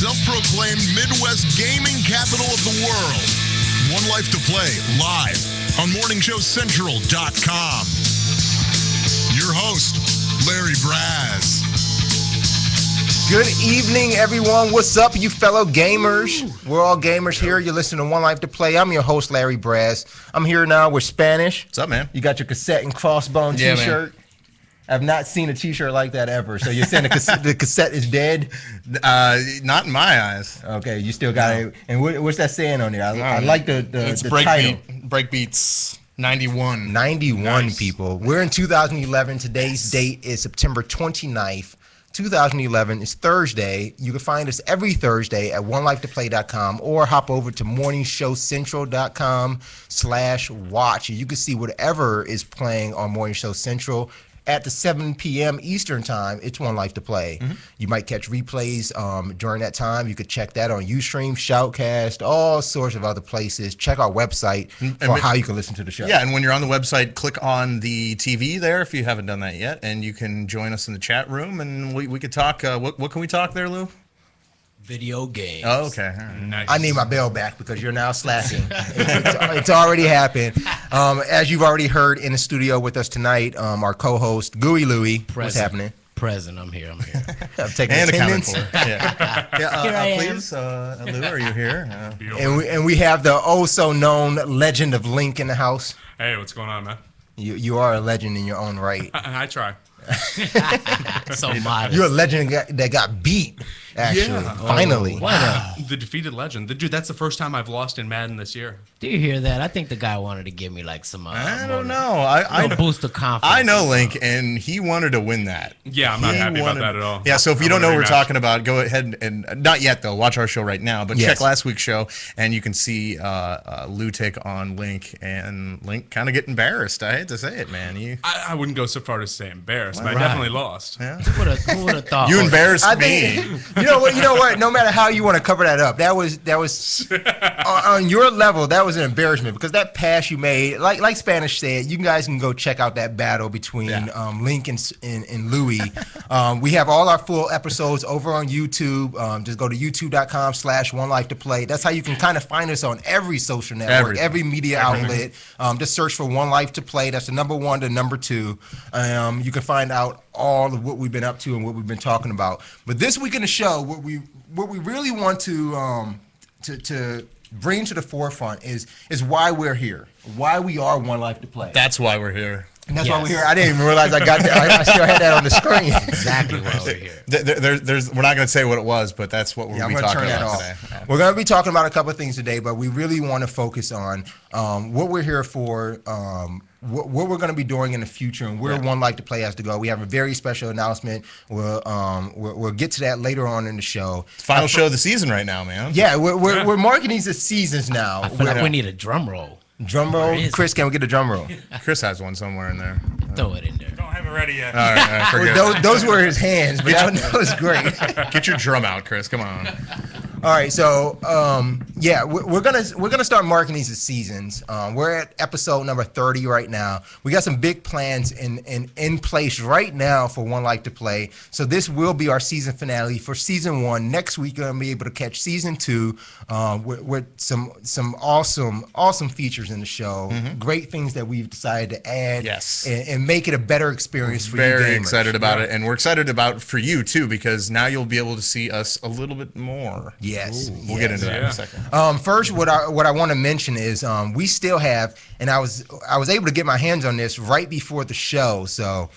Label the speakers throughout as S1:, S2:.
S1: self-proclaimed Midwest gaming capital of the world. One Life to Play, live on MorningShowCentral.com. Your host, Larry Braz.
S2: Good evening, everyone. What's up, you fellow gamers? We're all gamers here. You're listening to One Life to Play. I'm your host, Larry Braz. I'm here now with Spanish.
S3: What's up, man?
S2: You got your cassette and crossbone t-shirt. Man. I've not seen a t-shirt like that ever. So you're saying the cassette is dead?
S3: Not in my eyes.
S2: Okay, you still got it. And what's that saying on there? I like the title.
S3: Breakbeats 91.
S2: 91
S3: nice.
S2: People. We're in 2011. Today's date is September 29th. 2011 is Thursday. You can find us every Thursday at onelifetoplay.com or hop over to morningshowcentral.com/watch. You can see whatever is playing on Morning Show Central. At the 7 p.m. Eastern time, it's One Life to Play. Mm-hmm. You might catch replays during that time. You could check that on Ustream, Shoutcast, all sorts of other places. Check our website for how you can listen to the show.
S3: Yeah, and when you're on the website, click on the TV there if you haven't done that yet, and you can join us in the chat room, and we could talk. What can we talk there, Lou?
S4: Video games.
S3: Oh, okay. Right.
S2: Nice. I need my bell back because you're now slacking. It's already happened. As you've already heard in the studio with us tonight, our co-host, Gooey Louie. What's happening?
S4: Present. I'm here.
S2: I'm taking
S3: and
S2: attendance.
S3: Please, Lou, are you here?
S2: And we have the oh-so-known legend of Link in the house.
S5: Hey, what's going on, man?
S2: You are a legend in your own right.
S5: I try.
S4: So modest.
S2: You're a legend that got beat, actually.
S5: Yeah.
S2: Finally.
S4: Wow.
S5: The defeated legend. Dude, that's the first time I've lost in Madden this year.
S4: Do you hear that? I think the guy wanted to give me like some
S3: I don't know. I
S4: boost of confidence.
S3: I know Link, and he wanted to win that.
S5: Yeah, I'm not happy about that at all.
S3: Yeah, so if you don't know what we're talking about, go ahead and not yet though. Watch our show right now, but check last week's show, and you can see Lou take on Link, and Link kind of get embarrassed. I hate to say it, man.
S5: I wouldn't go so far to say embarrassed, but I definitely lost.
S3: Yeah.
S4: Who would have thought?
S3: You embarrassed me.
S2: You know what? No matter how you want to cover that up, that was on your level. That was an embarrassment because that pass you made, like Spanish said, you guys can go check out that battle between Link and Louie. We have all our full episodes over on YouTube. Just go to youtube.com/onelifetoplay. That's how you can kind of find us on every social network, every media outlet. Just search for One Life to Play. That's the number 1 to number 2. You can find out all of what we've been up to and what we've been talking about. But this week in the show, what we really want to bring to the forefront is why we're here, why we are One Life to Play.
S3: That's why we're here.
S2: And that's why we're here. I didn't even realize I got that. I still had that on the screen.
S4: Exactly why we're here.
S3: We're not going to say what it was, but that's what we're going to be talking about today.
S2: We're going to be talking about a couple of things today, but we really want to focus on what we're here for, what we're going to be doing in the future, and where One Life to Play has to go. We have a very special announcement. We'll get to that later on in the show.
S3: Final show of the season right now, man.
S2: Yeah, we're marking these as seasons now.
S4: I feel like we need a drum roll.
S2: Drum roll? Chris, can we get a drum roll?
S3: Chris has one somewhere in there.
S4: Throw it in there.
S5: Don't have it ready yet.
S3: All right, forget
S2: those were his hands, but that was great.
S3: Get your drum out, Chris. Come on.
S2: All right, so we're gonna start marking these as seasons. We're at episode number 30 right now. We got some big plans in place right now for One Life to Play. So this will be our season finale for season 1. Next week, you're gonna be able to catch season 2 with some awesome features in the show. Mm-hmm. Great things that we've decided to add. And make it a better experience for you gamers.
S3: Very excited about it, and we're excited about for you too, because now you'll be able to see us a little bit more.
S2: Yes.
S3: We'll get into that in a second.
S2: First, what I want to mention is we still have, and I was able to get my hands on this right before the show, so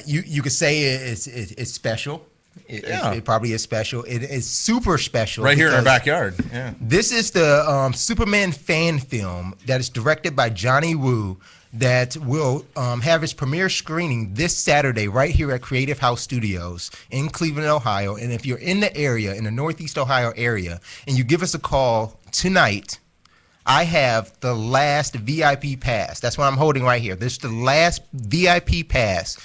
S2: you could say it's special. It probably is special. It is super special.
S3: Right here in our backyard. Yeah.
S2: This is the Superman fan film that is directed by Johnny Woo, that will have its premiere screening this Saturday right here at Creative House Studios in Cleveland, Ohio. And if you're in the area, in the Northeast Ohio area, and you give us a call tonight, I have the last VIP pass. That's what I'm holding right here. This is the last VIP pass.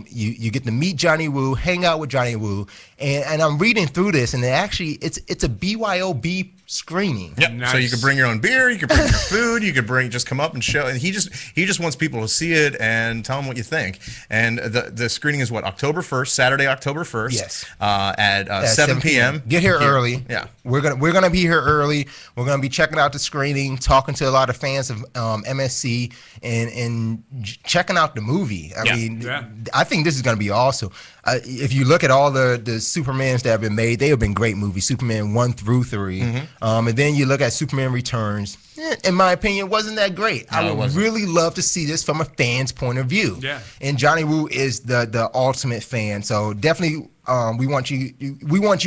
S2: You get to meet Johnny Woo, hang out with Johnny Woo, and I'm reading through this, and it's a BYOB screening.
S3: Yep.
S5: Nice.
S3: So you could bring your own beer, you could bring your food, you could just come up and show. And he just wants people to see it and tell them what you think. And the screening is what, October 1st, Saturday, October 1st.
S2: Yes.
S3: At 7 p.m.
S2: Get here early.
S3: Yeah.
S2: We're gonna be here early. We're gonna be checking out the screening, talking to a lot of fans of MSC, and checking out the movie. I mean, I think this is gonna be awesome. If you look at all the Supermans that have been made, they have been great movies. Superman 1 through 3, and then you look at Superman Returns. In my opinion, wasn't that great. I would really love to see this from a fan's point of view.
S5: Yeah.
S2: And Johnny Woo is the ultimate fan, so definitely we want you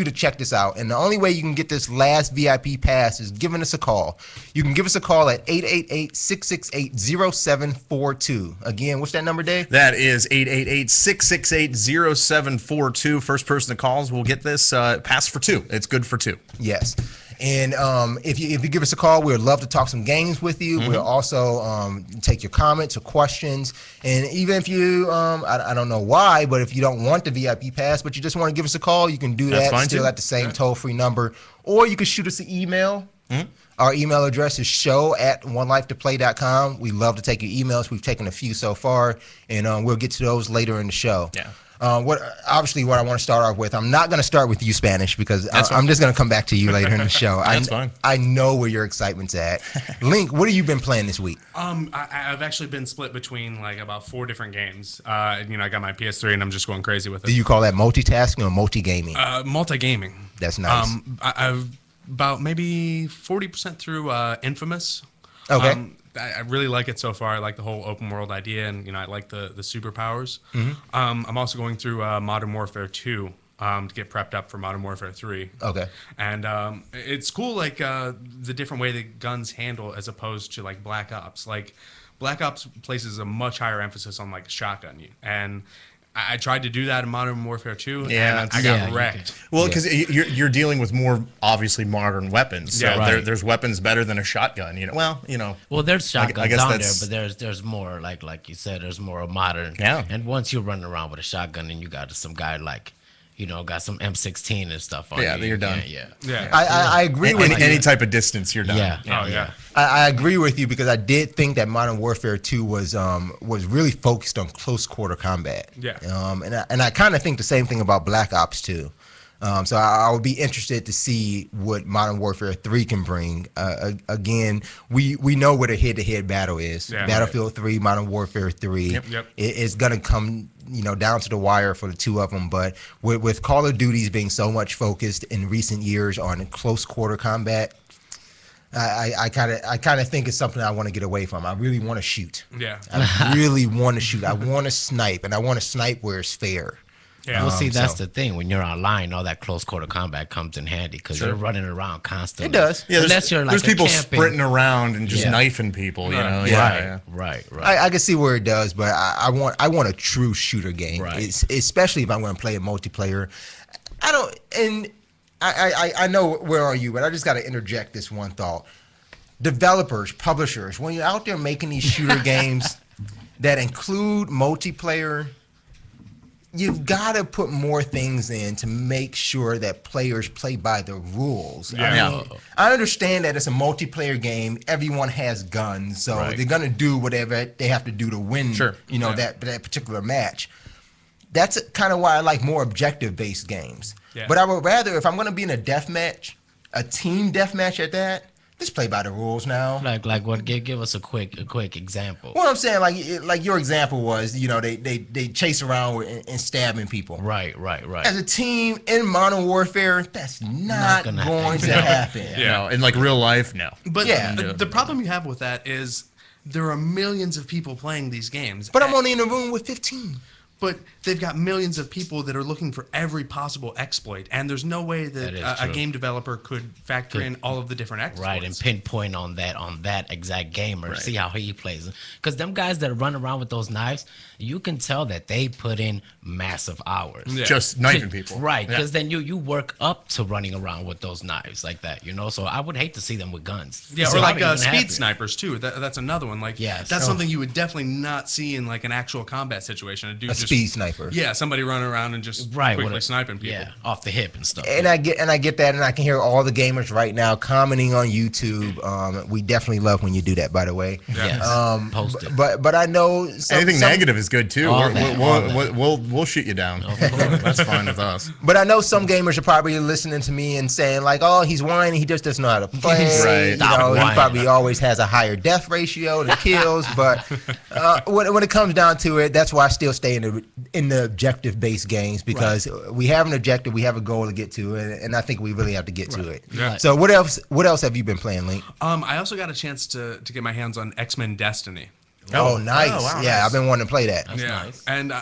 S2: to check this out. And the only way you can get this last VIP pass is giving us a call. You can give us a call at 888-668-0742. Again, what's that number, Dave?
S3: That is 888-668-0742. First person that calls will get this pass for 2. It's good for 2.
S2: Yes. And if you give us a call, we'd love to talk some games with you. We'll also take your comments or questions. And even if you, I don't know why, but if you don't want the VIP pass, but you just want to give us a call, you can do
S3: That's
S2: that
S3: fine
S2: still
S3: too.
S2: at the same toll-free number. Or you can shoot us an email. Our email address is show@onelifetoplay.com. We love to take your emails. We've taken a few so far, and we'll get to those later in the show.
S3: Yeah.
S2: What I want to start off with, I'm not going to start with you, Spanish, because I'm just going to come back to you later in the show.
S3: That's fine.
S2: I know where your excitement's at. Link, what have you been playing this week?
S5: I've actually been split between like about 4 different games. I got my PS3 and I'm just going crazy with it.
S2: Do you call that multitasking or multi-gaming?
S5: Multi-gaming.
S2: That's nice.
S5: I've about maybe 40% through Infamous.
S2: Okay.
S5: I really like it so far. I like the whole open world idea, and I like the superpowers. I'm also going through Modern Warfare 2 to get prepped up for Modern Warfare 3.
S2: Okay.
S5: And it's cool, like the different way that guns handle as opposed to like Black Ops. Like Black Ops places a much higher emphasis on like a shotgun, and I tried to do that in Modern Warfare 2, and I got wrecked.
S3: Well, because you're dealing with more obviously modern weapons, so there's weapons better than a shotgun.
S4: Well, there's shotguns
S3: I guess
S4: out there, but there's more like you said, there's more modern.
S3: Yeah.
S4: And once you're running around with a shotgun and you got some guy like, got some M16 and stuff on you.
S3: then you're done.
S5: Yeah.
S2: I agree with you.
S3: Any type of distance, you're done.
S4: Yeah.
S2: I agree with you because I did think that Modern Warfare 2 was really focused on close quarter combat.
S5: Yeah.
S2: And I kind of think the same thing about Black Ops 2. So I would be interested to see what Modern Warfare 3 can bring. Again, we know what a head-to-head battle is.
S5: Yeah,
S2: Battlefield 3, Modern Warfare 3.
S5: Yep.
S2: It's gonna come down to the wire for the two of them. But with Call of Duty's being so much focused in recent years on close quarter combat, I kind of think it's something I want to get away from. I really want to shoot.
S5: Yeah.
S2: I really want to shoot. I want to snipe, and I want to snipe where it's fair.
S5: Yeah.
S4: Well, see, that's the thing. When you're online, all that close quarter combat comes in handy because you're running around constantly.
S2: It does.
S3: Yeah,
S4: Unless you're like
S3: there's people
S4: camping.
S3: sprinting around and just
S4: Yeah.
S3: knifing people. You know.
S4: Right.
S2: I can see where it does, but I want a true shooter game,
S4: Right.
S2: Especially if I'm going to play a multiplayer. I know where are you, but I just got to interject this one thought. Developers, publishers, when you're out there making these shooter games that include multiplayer, you've got to put more things in to make sure that players play by the rules.
S5: Yeah.
S2: I understand that it's a multiplayer game. Everyone has guns, so they're going to do whatever they have to do to win that particular match. That's kind of why I like more objective-based games.
S5: Yeah.
S2: But I would rather, if I'm going to be in a death match, a team death match at that, let's play by the rules now.
S4: Like what? Give us a quick example.
S2: What I'm saying, like your example was, they chase around and stabbing people.
S4: Right.
S2: As a team in Modern Warfare, that's not
S4: gonna
S2: going to
S4: happen.
S2: happen.
S3: No, in like real life, no.
S5: But
S2: Yeah.
S5: the problem you have with that is there are millions of people playing these games.
S2: But I'm only in a room with 15.
S5: But they've got millions of people that are looking for every possible exploit, and there's no way that
S4: is
S5: a
S4: true.
S5: game developer could factor in all of the different exploits.
S4: Right, and pinpoint on that exact gamer, see how he plays. Because them guys that run around with those knives, you can tell that they put in massive hours.
S5: Yeah.
S3: Just knifing people.
S4: Right, because then you work up to running around with those knives like that, So I would hate to see them with guns.
S5: Yeah,
S4: So
S5: or
S4: how
S5: like
S4: do you even
S5: speed
S4: happen?
S5: snipers too. That's another one. Like
S4: Yes.
S5: that's something you would definitely not see in like an actual combat situation. A dude just
S2: speed sniper.
S5: Yeah, somebody running around and just quickly sniping people.
S4: Yeah, off the hip and stuff.
S2: And I get that, and I can hear all the gamers right now commenting on YouTube. We definitely love when you do that, by the way.
S4: Yes. Post it.
S2: But I know
S3: anything negative is good too.
S4: All that.
S3: We'll shoot you down. That's fine with us.
S2: But I know some gamers are probably listening to me and saying like, "Oh, he's whining. He just doesn't know how to play.
S3: Right.
S2: You know, he probably always has a higher death ratio than kills." But when it comes down to it, that's why I still stay in the objective-based games, because we have an objective, we have a goal to get to, and I think we really have to get to it.
S5: Yeah.
S2: So what else have you been playing, Link?
S5: I also got a chance to get my hands on X-Men Destiny.
S2: Oh, nice.
S3: wow,
S2: yeah,
S3: nice.
S2: I've been wanting to play that.
S4: That's nice.
S5: And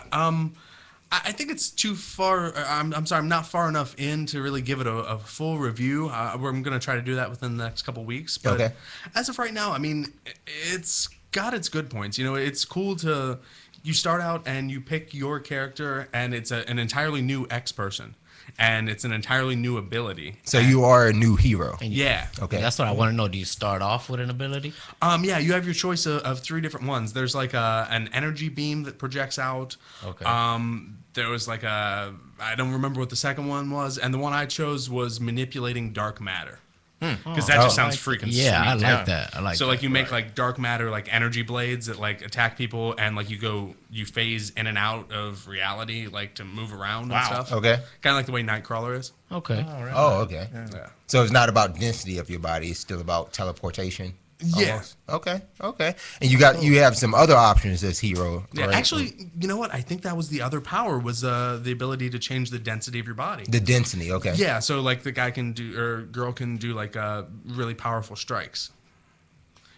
S5: I think it's too far. I'm sorry, I'm not far enough in to really give it a full review. I'm going to try to do that within the next couple weeks. But as of right now, I mean, it's got its good points. You know, it's cool to you start out and you pick your character, and it's an entirely new X person, and it's an entirely new ability.
S2: So you are a new hero.
S5: Yeah.
S2: Okay.
S4: That's what I want to know. Do you start off with an ability?
S5: Yeah, you have your choice of 3 different ones. There's like an energy beam that projects out.
S4: Okay.
S5: There was like I don't remember what the second one was, and the one I chose was manipulating dark matter. Because that just sounds freaking sweet.
S4: Yeah, I like that. I like
S5: so
S4: that.
S5: like you make like dark matter like energy blades that like attack people, and like you phase in and out of reality like to move around and stuff.
S2: Okay.
S5: Kind of like the way Nightcrawler is.
S4: Okay.
S2: Oh, okay.
S5: Yeah.
S2: So it's not about density of your body; it's still about teleportation.
S5: Yeah.
S2: Almost. Okay. And you have some other options as hero.
S5: Yeah,
S2: right?
S5: actually, you know what? I think that was the other power was the ability to change the density of your body.
S2: The density. Okay.
S5: Yeah, so like the guy can do or girl can do like really powerful strikes.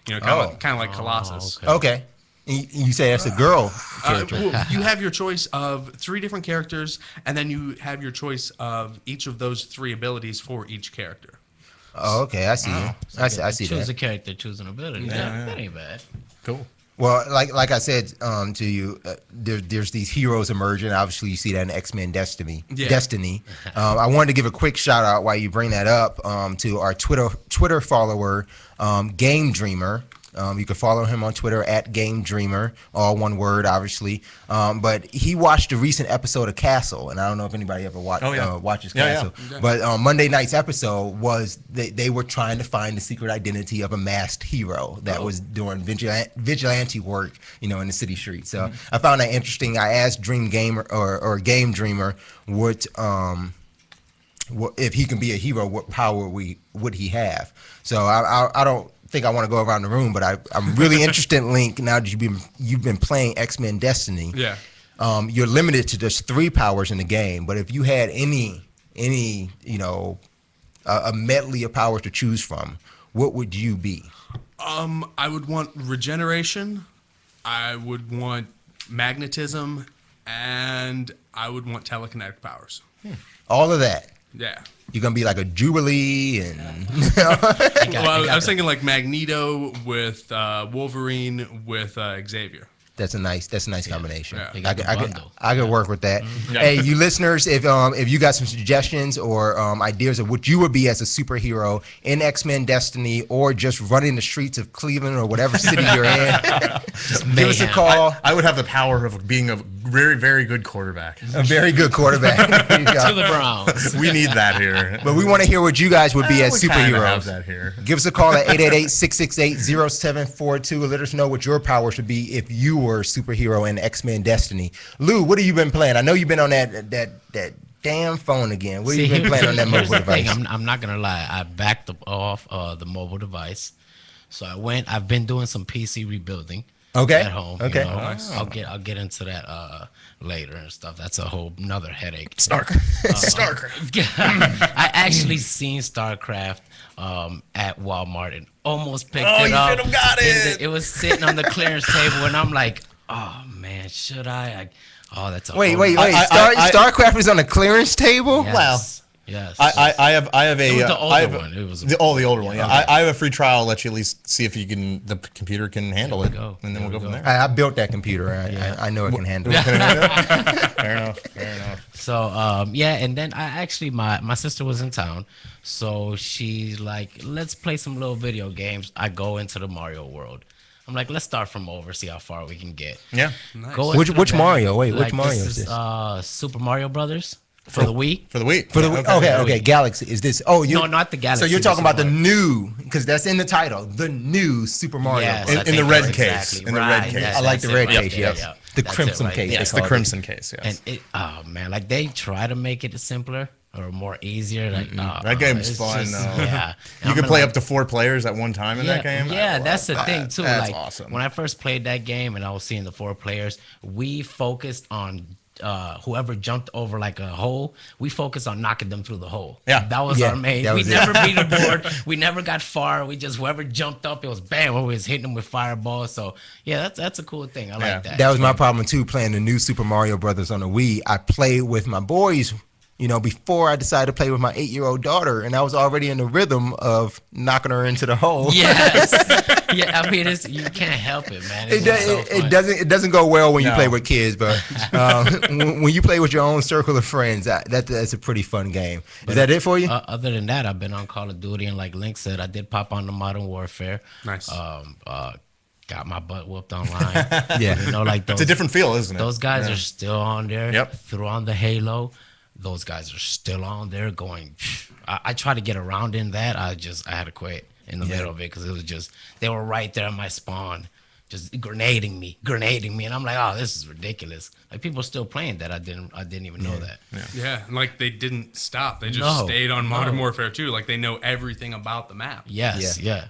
S5: You know, kind of like Colossus.
S2: Okay. And you say that's a girl character.
S5: Well, you have your choice of 3 different characters, and then you have your choice of each of those 3 abilities for each character.
S2: Oh, okay. I see you. I see
S4: Choose
S2: that.
S4: a character, choose an ability. That ain't bad.
S3: Cool.
S2: Well, like I said to you, there's these heroes emerging. Obviously, you see that in X-Men Destiny. I wanted to give a quick shout out while you bring that up to our Twitter follower, Game Dreamer. You can follow him on Twitter at Game Dreamer, all one word, obviously. But he watched a recent episode of Castle, and I don't know if anybody ever watches Castle. Yeah. But Monday night's episode was they were trying to find the secret identity of a masked hero that was doing vigilante work, you know, in the city streets. So I found that interesting. I asked Dream Gamer or Game Dreamer what if he can be a hero, what power would he have? So I don't think I want to go around the room, but I'm really interested in Link. Now that you've been playing X-Men Destiny, you're limited to just 3 powers in the game. But if you had any you know a medley of powers to choose from, what would you be?
S5: I would want regeneration, I would want magnetism, and I would want telekinetic powers.
S2: All of that.
S5: Yeah.
S2: You're gonna be like a Jubilee and.
S5: Well, I was thinking like Magneto with Wolverine with Xavier.
S2: That's a nice combination.
S5: Yeah.
S2: I could work with that. Hey, you listeners, if you got some suggestions or ideas of what you would be as a superhero in X-Men Destiny, or just running the streets of Cleveland or whatever city you're in, give us a call.
S3: I would have the power of being a very, very good quarterback.
S2: A very good quarterback. There you go.
S4: To the Browns.
S3: We need that here.
S2: But we want to hear what you guys would be as
S3: We kinda
S2: superheroes.
S3: have that here.
S2: Give us a call at 888-668-0742 and let us know what your powers would be if you were a superhero in X-Men Destiny. Lou, what have you been playing? I know you've been on that damn phone again. What have you been playing on that
S4: here's
S2: mobile
S4: the thing.
S2: device?
S4: I'm not gonna lie. I backed off the mobile device, so I've been doing some PC rebuilding.
S2: Okay.
S4: At home.
S2: Okay.
S4: You know? I'll get into that later and stuff. That's a whole nother headache.
S3: StarCraft.
S4: I actually seen StarCraft at Walmart and almost picked it up.
S3: Oh, you should have got it.
S4: It was sitting on the clearance table, and I'm like, oh man, should I? That's a
S2: Wait.
S4: whole-
S2: StarCraft is on the clearance table?
S4: Yes.
S3: Well,
S4: Yes.
S3: I have a
S4: It was the older
S3: I have
S4: one. It was
S3: the older one. Yeah,
S4: Okay.
S3: I have a free trial. I'll let you at least see if the computer can handle it,
S4: go.
S3: and then we'll
S4: There
S3: go
S4: we
S3: from
S4: go.
S3: there.
S2: I built that computer. I know it can handle it.
S3: Fair enough.
S4: So and then I actually my sister was in town, so she's like, let's play some little video games. I go into the Mario world. I'm like, let's start from over, see how far we can get.
S3: Yeah.
S5: Nice.
S4: Go
S2: Which
S4: into the back.
S2: Mario? Wait, which
S4: Like,
S2: Mario
S4: this
S2: is this?
S4: Super Mario Brothers for the Wii.
S3: For the Wii.
S2: For the
S3: Yeah,
S2: okay, Galaxy is this? Oh,
S4: No, not the Galaxy.
S2: So you're talking
S4: the
S2: about the
S4: Super
S2: new, because that's in the title, the new Super Mario.
S4: Yes,
S2: Bros.
S4: I
S3: In
S4: think
S3: the red
S4: that's
S3: case.
S4: exactly
S3: In the red
S4: right.
S3: case.
S4: That's
S2: I like the
S4: it
S2: red
S4: right
S2: case.
S4: there,
S2: Yes,
S4: yeah.
S2: the
S4: That's it
S2: crimson
S4: right
S2: case.
S4: there.
S3: It's
S2: they
S3: the
S2: call it.
S3: crimson case. Yes.
S4: And oh man, like they try to make it simpler or more easier. Like
S3: That game's
S4: it's
S3: fun,
S4: just-
S3: though.
S4: Yeah,
S3: You can play up to 4 players at one time in that game.
S4: Yeah, that's the thing too.
S3: That's
S4: like
S3: awesome.
S4: when I first played that game and I was seeing the 4 players, we focused on whoever jumped over like a hole. We focused on knocking them through the hole.
S3: Yeah.
S4: that was
S2: Yeah,
S4: our main.
S2: that
S4: We
S2: was it.
S4: never beat a board. We never got far. We just whoever jumped up, it was bam. We was hitting them with fireballs. So yeah, that's a cool thing. I
S3: Yeah.
S4: like that.
S2: That was my problem too, playing the new Super Mario Brothers on the Wii. I played with my boys, before I decided to play with my 8-year-old daughter, and I was already in the rhythm of knocking her into the hole.
S4: Yes. Yeah, I mean, you can't help it, man. It's just so fun.
S2: It doesn't go well when you
S3: No.
S2: play with kids, but when you play with your own circle of friends, that's a pretty fun game. Is that it for you?
S4: Other than that, I've been on Call of Duty, and like Link said, I did pop on the Modern Warfare.
S5: Nice.
S4: Got my butt whooped online.
S2: Yeah.
S4: Like those,
S3: It's a different feel, isn't it?
S4: those guys are still on there.
S3: Yep.
S4: Threw on the Halo. Those guys are still on there going. I tried to get around in that. I had to quit in the middle of it because it was just they were right there at my spawn, just grenading me, and I'm like, oh, this is ridiculous. Like people are still playing that. I didn't even know that.
S5: Yeah, and like they didn't stop. They just
S4: No,
S5: stayed on Modern
S4: no.
S5: Warfare 2. Like they know everything about the map.
S4: Yes, yeah.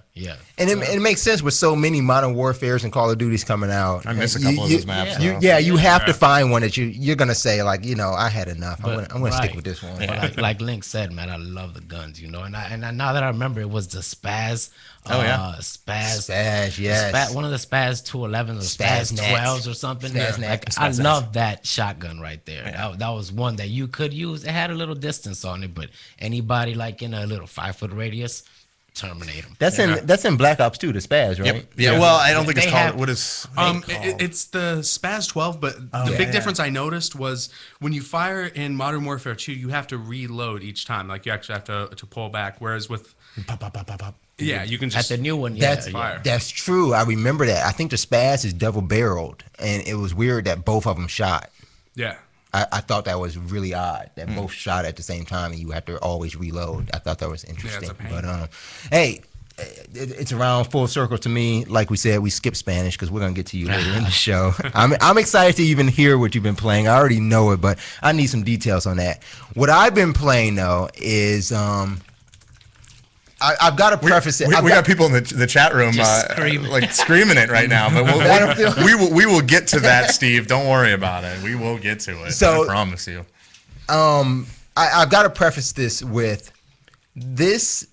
S2: And it makes sense with so many Modern Warfares and Call of Duties coming out.
S3: I miss a couple of those maps.
S2: You have to find one that you're gonna say like, I had enough. I'm gonna stick
S4: right.
S2: with this one.
S4: But like Link said, man, I love the guns, and I now that I remember, it was the Spaz.
S3: Oh, yeah.
S2: Spaz, yes.
S4: One of the Spaz 211s or
S2: Spaz
S4: Spaz
S2: Nats.
S4: 12s or something.
S2: Spaz
S4: Like,
S2: Nats.
S4: I
S3: Spaz
S4: love that shotgun right there. That was one that you could use. It had a little distance on it, but anybody like in a little 5-foot radius, terminate them.
S2: That's in Black Ops 2, the Spaz, right?
S3: Yep. Yeah. Well, I don't think it's
S4: They
S3: called.
S4: have-
S3: What is?
S5: It's the Spaz 12, but the big difference I noticed was when you fire in Modern Warfare 2, you have to reload each time. Like you actually have to pull back. Whereas with
S3: Pop, pop, pop, pop, pop.
S5: yeah, you can
S4: At
S5: just
S4: the new one,
S5: fire.
S2: That's true. I remember that. I think the Spaz is double barreled, and it was weird that both of them shot.
S5: Yeah.
S2: I thought that was really odd that both shot at the same time and you have to always reload. I thought that was interesting.
S5: a pain.
S2: But hey, it's around full circle to me. Like we said, we skipped Spanish because we're gonna get to you later in the show. I'm excited to even hear what you've been playing. I already know it, but I need some details on that. What I've been playing though is I've got to preface it.
S3: We got people in the chat room
S4: screaming.
S3: like screaming it right now, but we will get to that, Steve. Don't worry about it. We will get to it.
S2: So-
S3: I promise you.
S2: I've got to preface this with this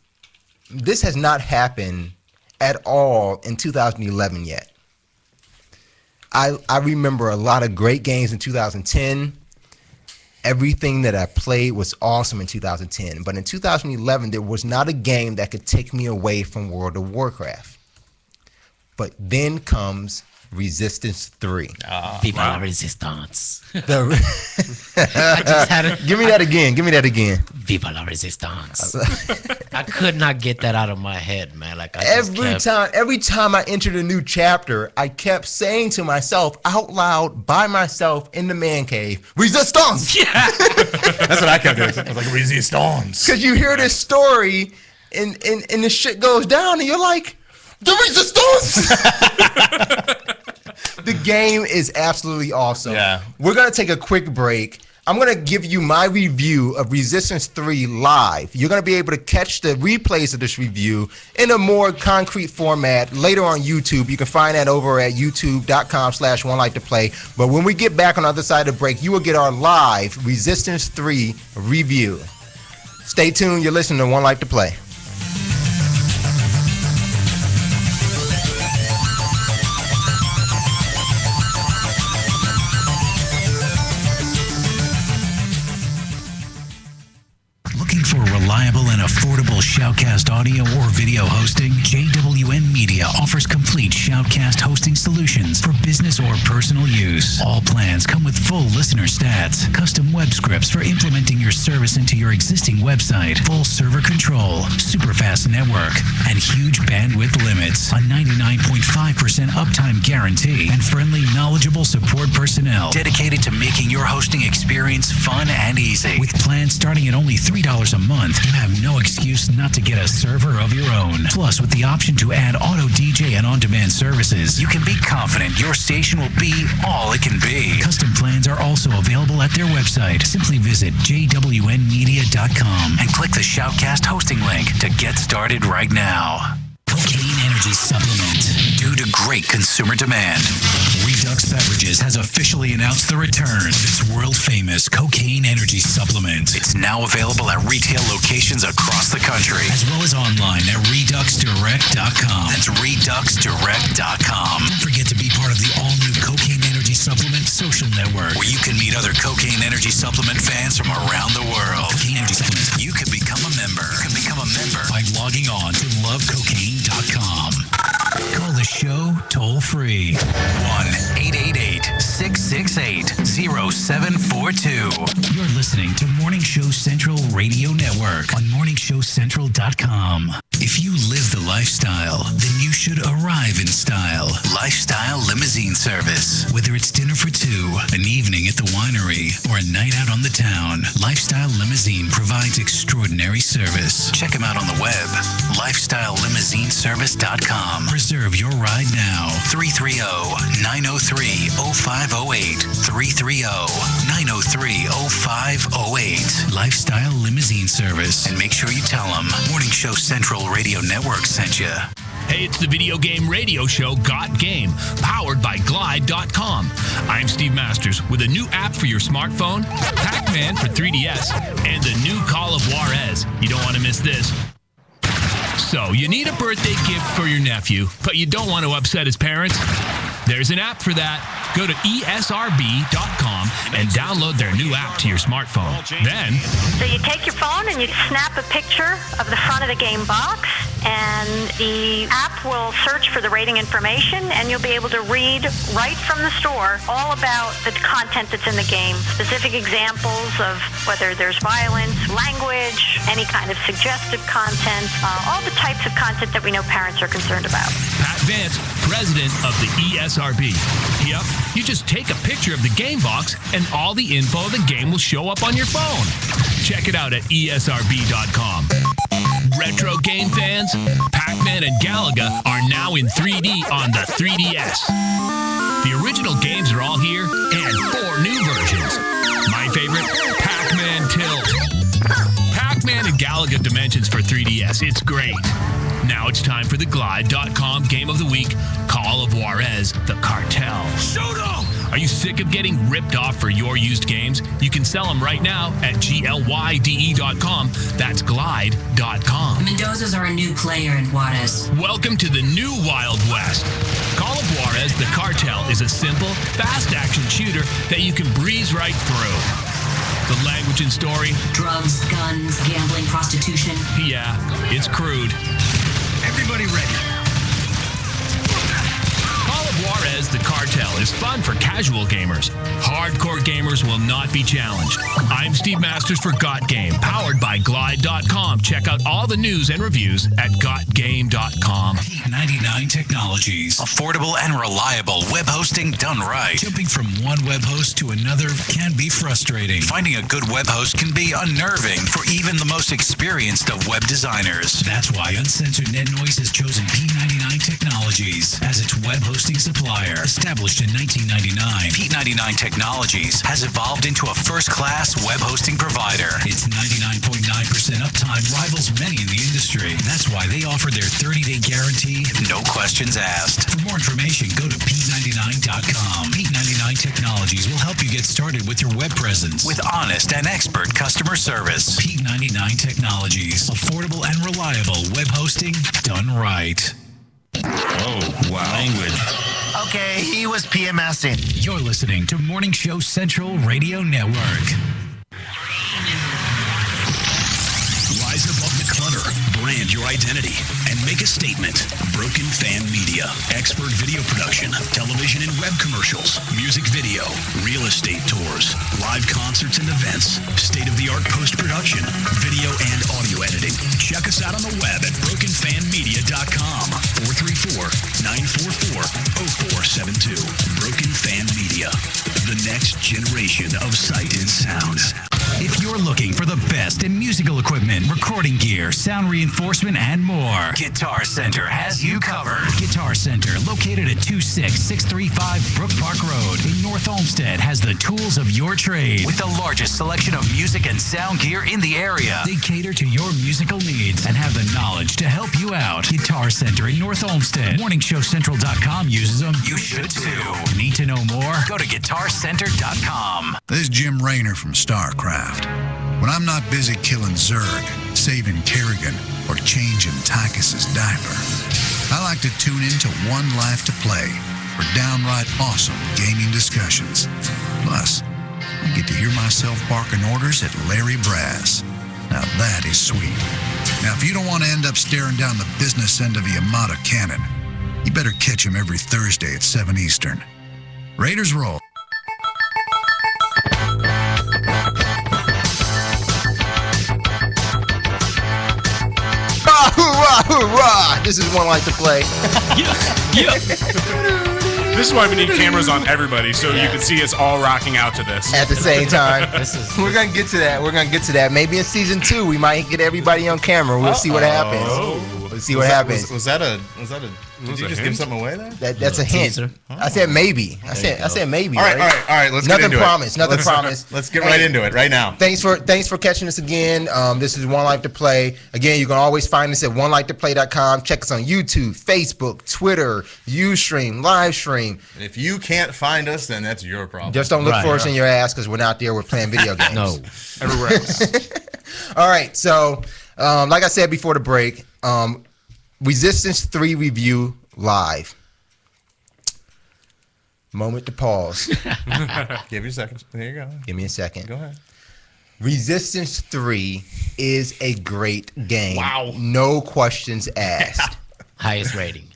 S2: has not happened at all in 2011 yet. I remember a lot of great games in 2010. Everything that I played was awesome in 2010. But in 2011, there was not a game that could take me away from World of Warcraft. But then comes Resistance 3.
S4: Viva la Resistance.
S2: The-
S4: I just had it.
S2: Give me that again. Give me that again.
S4: Viva la Resistance. I could not get that out of my head, man. Like I just
S2: Every time I entered a new chapter, I kept saying to myself out loud by myself in the man cave, Resistance!
S3: That's what I kept doing. I was like, resistance.
S2: Because you hear this story and the shit goes down and you're like, the Resistance! The game is absolutely awesome.
S3: Yeah.
S2: We're going to take a quick break. I'm going to give you my review of Resistance 3 live. You're going to be able to catch the replays of this review in a more concrete format later on YouTube. You can find that over at youtube.com/OneLikeToPlay. But when we get back on the other side of the break, you will get our live Resistance 3 review. Stay tuned. You're listening to One Like to Play.
S6: Looking for a reliable and affordable shout Shoutcast audio or video hosting? JWN Media offers complete Shoutcast hosting solutions for business or personal use. All plans come with full listener stats, custom web scripts for implementing your service into your existing website, full server control, super fast network, and huge bandwidth limits, a 99.5% uptime guarantee, and friendly, knowledgeable support personnel dedicated to making your hosting experience fun and easy. With plans starting at only $3 a month, you have no excuse not to get a server of your own. Plus, with the option to add auto DJ and on-demand services, you can be confident your station will be all it can be. Custom plans are also available at their website. Simply visit jwnmedia.com and click the Shoutcast hosting link to get started right now. Cocaine Energy Supplement. Due to great consumer demand, Redux Beverages has officially announced the return of its world-famous Cocaine Energy Supplement. It's now available at retail locations across the country, as well as online at ReduxDirect.com. That's ReduxDirect.com. Don't forget to be part of the all-new Cocaine Energy Supplement social network, where you can meet other Cocaine Energy Supplement fans from around the world. Cocaine Energy Supplement. You can become a member. By logging on to lovecocaine.com. Call the show toll-free. 1-888-668-0742. You're listening to Morning Show Central Radio Network on morningshowcentral.com. If you live the lifestyle, then you should arrive in style. Lifestyle Limousine Service. Whether it's dinner for two, an evening at the winery, or a night out on the town, Lifestyle Limousine provides extraordinary service. Check them out on the web, lifestylelimousineservice.com. Reserve your ride now. 330-903-0508. 330-903-0508. Lifestyle Limousine Service. And make sure you tell them Morning Show Central Radio Network sent you.
S7: Hey, it's the video game radio show Got Game, powered by Glide.com. I'm Steve Masters with a new app for your smartphone, Pac-Man for 3DS, and the new Call of Juarez. You don't want to miss this. So, you need a birthday gift for your nephew, but you don't want to upset his parents? There's an app for that. Go to ESRB.com and download their new app to your smartphone. Then,
S8: so you take your phone and you snap a picture of the front of the game box, and the app will search for the rating information, and you'll be able to read right from the store all about the content that's in the game. Specific examples of whether there's violence, language, any kind of suggestive content, all the types of content that we know parents are concerned about.
S7: Pat Vance, president of the ESRB. Yep, you just take a picture of the game box and all the info of the game will show up on your phone. Check it out at ESRB.com. Retro game fans, Pac-Man and Galaga are now in 3D on the 3DS. The original games are all here and 4 new versions. My favorite, Pac-Man Tilt. Pac-Man and Galaga Dimensions for 3DS. It's great. Now it's time for the Glide.com Game of the Week, Call of Juarez, the Cartel. Shoot 'em! Are you sick of getting ripped off for your used games? You can sell them right now at GLYDE.com. That's Glide.com.
S9: Mendozas are a new player in Juarez.
S7: Welcome to the new Wild West. Call of Juarez, the Cartel is a simple, fast-action shooter that you can breeze right through. The language and story?
S9: Drugs, guns, gambling, prostitution.
S7: Yeah, it's crude. Everybody ready? Call of Juarez, the Cartel is fun for casual gamers. Hardcore gamers will not be challenged. I'm Steve Masters for Got Game, powered by Glide.com. Check out all the news and reviews at GotGame.com.
S6: P99 Technologies. Affordable and reliable web hosting done right. Jumping from one web host to another can be frustrating. Finding a good web host can be unnerving for even the most experienced of web designers. That's why Uncensored Net Noise has chosen P99 Technologies as its web hosting supplier. Established in 1999, P99 Technologies has evolved into a first-class web hosting provider. Its 99.9% uptime rivals many in the industry. That's why they offer their 30-day guarantee, no questions asked. For more information, go to P99.com. P99 Technologies will help you get started with your web presence with honest and expert customer service. P99 Technologies. Affordable and reliable web hosting done right.
S10: Oh, wow. Language.
S11: Okay, he was PMSing.
S6: You're listening to Morning Show Central Radio Network. Rise above the clutter, brand your identity, and make a statement. Broken Fan Media. Expert video production, television and web commercials, music video, real estate tours, live concerts and events, state-of-the-art post-production, video and audio editing. Check us out on the web at brokenfanmedia.com. 434-944-0472. Broken Fan Media. The next generation of sight and sound. If you're looking for the best in musical equipment, recording gear, sound reinforcement, and more, Guitar Center has you covered. Guitar Center, located at 26635 Brook Park Road in North Olmsted, has the tools of your trade with the largest selection of music and sound gear in the area. They cater to your musical needs and have the knowledge to help you out. Guitar Center in North Olmsted. MorningShowCentral.com uses them. You should too. Need to know more? Go to GuitarCenter.com.
S12: This is Jim Raynor from StarCraft. When I'm not busy killing Zerg, saving Kerrigan, or changing Tychus's diaper, I like to tune in to One Life to Play for downright awesome gaming discussions. Plus, I get to hear myself barking orders at Larry Brass. Now that is sweet. Now, if you don't want to end up staring down the business end of the Yamada cannon, you better catch him every Thursday at 7 Eastern. Raiders roll.
S2: Hoorah! This is One Life to Play.
S5: Yeah. This is why we need cameras on everybody, so you can see us all rocking out to this
S2: at the same time. We're gonna get to that. Maybe in season 2 we might get everybody on camera. We'll see what happens. We'll see what happens.
S3: Was that a? Did you just give something away there?
S2: That's a hint. I said maybe. I said maybe.
S3: All right. Let's get into
S2: it. Nothing promised.
S3: Let's get right into it right now.
S2: Thanks for catching us again. This is One Life to Play. Again, you can always find us at onelifetoplay.com. Check us on YouTube, Facebook, Twitter, Ustream, Livestream.
S3: If you can't find us, then that's your problem.
S2: Just don't look for us in your ass because we're not there. We're playing video games.
S4: No,
S2: everywhere else. All right. So, like I said before the break, Resistance 3 review live. Moment to pause.
S3: Give you a second. There you go.
S2: Give me a second.
S3: Go ahead.
S2: Resistance 3 is a great game.
S4: Wow.
S2: No questions asked.
S4: Highest rating.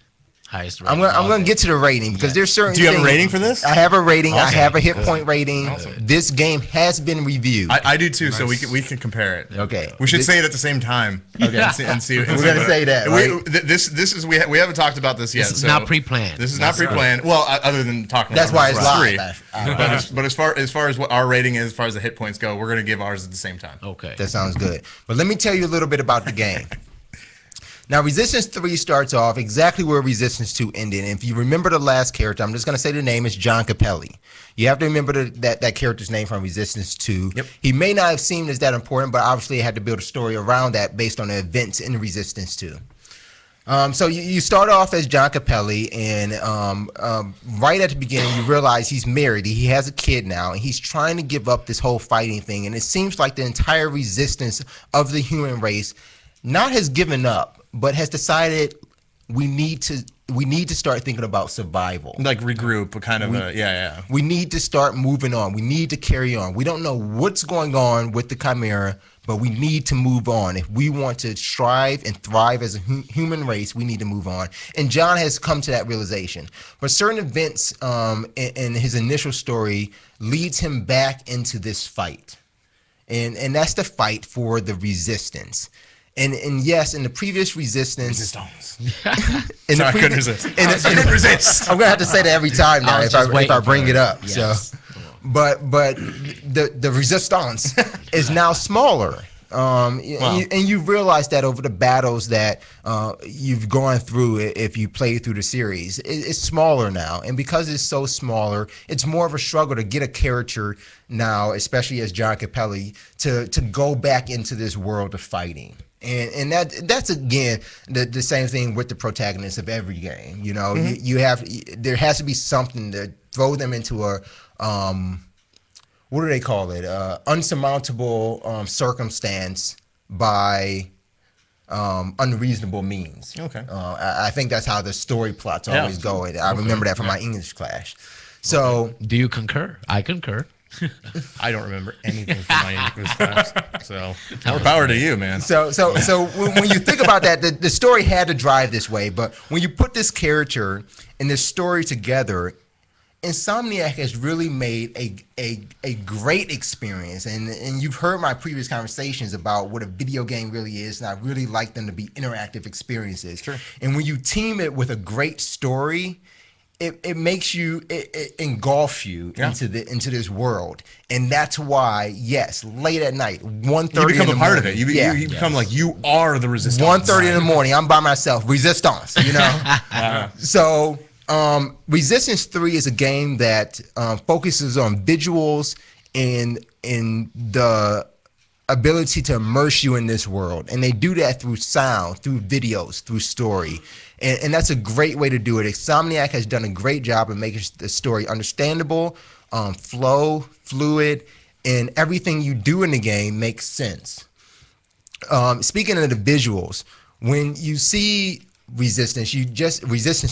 S2: I'm gonna get to the rating because there's certain.
S3: Do you have a rating for this?
S2: I have a rating. Awesome. I have a hit point rating. Awesome. This game has been reviewed.
S3: I do too, nice. So we can compare it.
S2: Okay.
S3: We should say it at the same time.
S2: Okay.
S3: And see.
S2: We're gonna say that. Right?
S3: This is we haven't talked about this yet.
S4: This is not pre-planned.
S3: This is not pre-planned. Well, other than talking.
S2: That's why it's
S3: live. But as far as what our rating is, as far as the hit points go, we're gonna give ours at the same time.
S4: Okay.
S2: That sounds good. But let me tell you a little bit about the game. Now, Resistance 3 starts off exactly where Resistance 2 ended. And if you remember the last character, I'm just going to say the name is John Capelli. You have to remember that character's name from Resistance 2. Yep. He may not have seemed as that important, but obviously he had to build a story around that based on the events in Resistance 2. So you start off as John Capelli, and right at the beginning, you realize he's married. He has a kid now, and he's trying to give up this whole fighting thing. And it seems like the entire resistance of the human race not has given up, but has decided we need to start thinking about survival.
S3: Like regroup, kind of yeah.
S2: We need to start moving on. We need to carry on. We don't know what's going on with the Chimera, but we need to move on. If we want to strive and thrive as a human race, we need to move on. And John has come to that realization. But certain events in his initial story leads him back into this fight. And that's the fight for the resistance. And yes, in the previous Resistance.
S3: I couldn't resist. I couldn't resist.
S2: I'm gonna have to say that every time now if I bring it up. Yes. So, but the Resistance is now smaller. And you realize that over the battles that you've gone through, if you play through the series, it's smaller now. And because it's so smaller, it's more of a struggle to get a character now, especially as John Capelli, to go back into this world of fighting. And that's again the same thing with the protagonist of every game. You know, there has to be something to throw them into a what do they call it? Unsurmountable circumstance by unreasonable means.
S3: Okay.
S2: I think that's how the story plots always go. I remember that from my English class. So,
S4: do you concur? I concur.
S3: I don't remember anything from my Yakuza times. So more power to you, man.
S2: So when you think about that, the story had to drive this way. But when you put this character and this story together, Insomniac has really made a great experience. And you've heard my previous conversations about what a video game really is, and I really like them to be interactive experiences.
S3: Sure.
S2: And when you team it with a great story, it makes you it engulfs you into this world, and that's why late at night, 1:30
S3: you become
S2: in the
S3: a part
S2: morning,
S3: of it. You become like you are the resistance.
S2: 1:30 in the morning, I'm by myself. Resistance, you know. So Resistance 3 is a game that focuses on visuals and the ability to immerse you in this world, and they do that through sound, through videos, through story. And that's a great way to do it. Insomniac has done a great job of making the story understandable, fluid, and everything you do in the game makes sense. Speaking of the visuals, when you see Resistance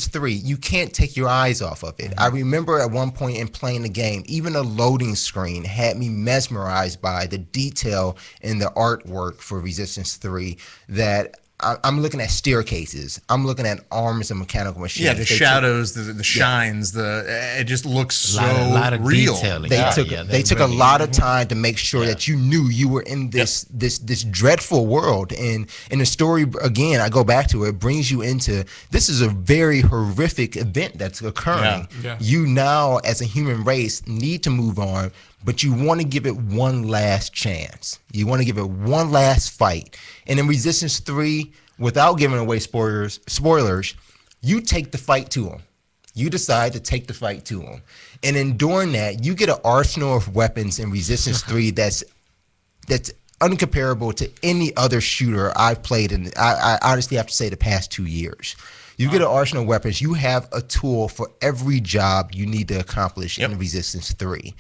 S2: 3, you can't take your eyes off of it. I remember at one point in playing the game, even the loading screen had me mesmerized by the detail in the artwork for Resistance 3 that I'm looking at staircases. I'm looking at arms and mechanical machines.
S3: Yeah, the shadows, the shines, it just looks so
S4: lot of
S3: real.
S4: Detailing.
S2: They took a lot of time to make sure that you knew you were in this dreadful world. And in the story, again, I go back to it brings you into this is a very horrific event that's occurring.
S5: Yeah.
S2: You now, as a human race, need to move on, but you want to give it one last chance. You want to give it one last fight. And in Resistance 3, without giving away spoilers, you take the fight to them. You decide to take the fight to them. And in doing that, you get an arsenal of weapons in Resistance 3 that's uncomparable to any other shooter I've played in. I honestly have to say the past 2 years. You get an arsenal of weapons. You have a tool for every job you need to accomplish in Resistance 3.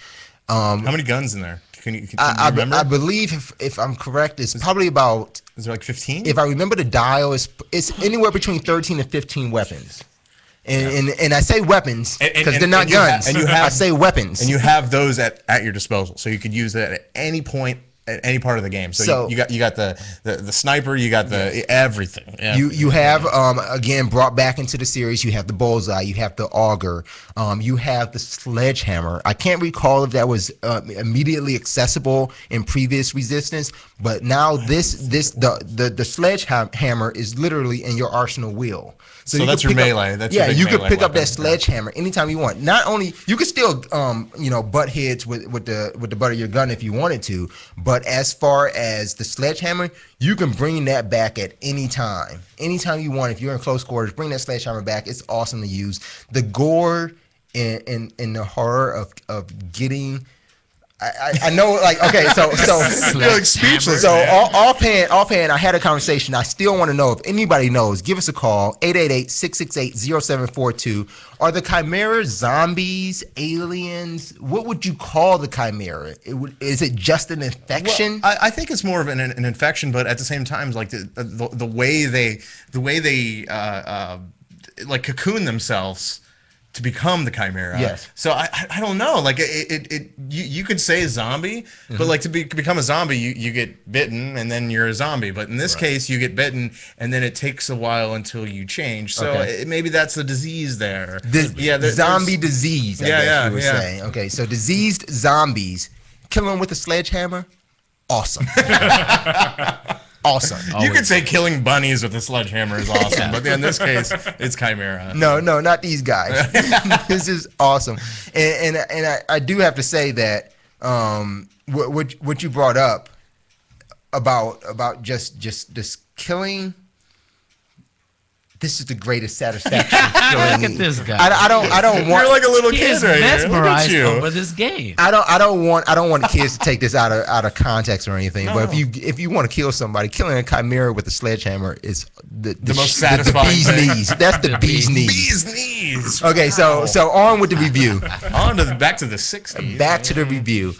S3: How many guns in there? Can you remember?
S2: I believe, if I'm correct, it's probably about...
S3: Is there like 15?
S2: If I remember the dial, it's anywhere between 13 and 15 weapons. And I say weapons because they're not guns. I say weapons.
S3: And you have those at your disposal. So you could use it at any point, at any part of the game. So you got the sniper, you got the everything. Yeah.
S2: You have again brought back into the series. You have the bullseye, you have the auger, you have the sledgehammer. I can't recall if that was immediately accessible in previous Resistance, but now the sledgehammer is literally in your arsenal wheel.
S3: So that's your melee.
S2: You could pick up that sledgehammer anytime you want. Not only you could still butt heads with the butt of your gun if you wanted to, but as far as the sledgehammer, you can bring that back at any time. Anytime you want. If you're in close quarters, bring that sledgehammer back. It's awesome to use. The gore and the horror of getting. I know, like, okay, so
S3: like speechless.
S2: So offhand, I had a conversation. I still want to know if anybody knows. Give us a call, 888-668-0742. Are the Chimera zombies, aliens? What would you call the Chimera? Is it just an infection?
S3: Well, I think it's more of an infection, but at the same time, like the way they like cocoon themselves to become the Chimera.
S2: Yes.
S3: So I don't know. Like you could say zombie, but like to become a zombie, you get bitten and then you're a zombie. But in this case, you get bitten and then it takes a while until you change. So maybe that's the disease there.
S2: Zombie disease. I guess you were saying.
S3: Yeah.
S2: Okay, so diseased zombies, kill them with a sledgehammer. Awesome. Awesome.
S3: You could say killing bunnies with a sledgehammer is awesome, but in this case, it's Chimera.
S2: No, not these guys. This is awesome, and I do have to say that what you brought up about just this killing. This is the greatest satisfaction.
S4: Look at this guy.
S2: I don't want.
S3: You're like a little kid right here. Look at you.
S4: Over this game.
S2: I don't want kids to take this out of context or anything. No. But if you want to kill somebody, killing a Chimera with a sledgehammer is the
S3: most satisfying.
S2: The bee's knees. That's the bee's knees.
S3: Bee's knees.
S2: Okay, so on with the review.
S3: Back to the 60s.
S2: Back to the review.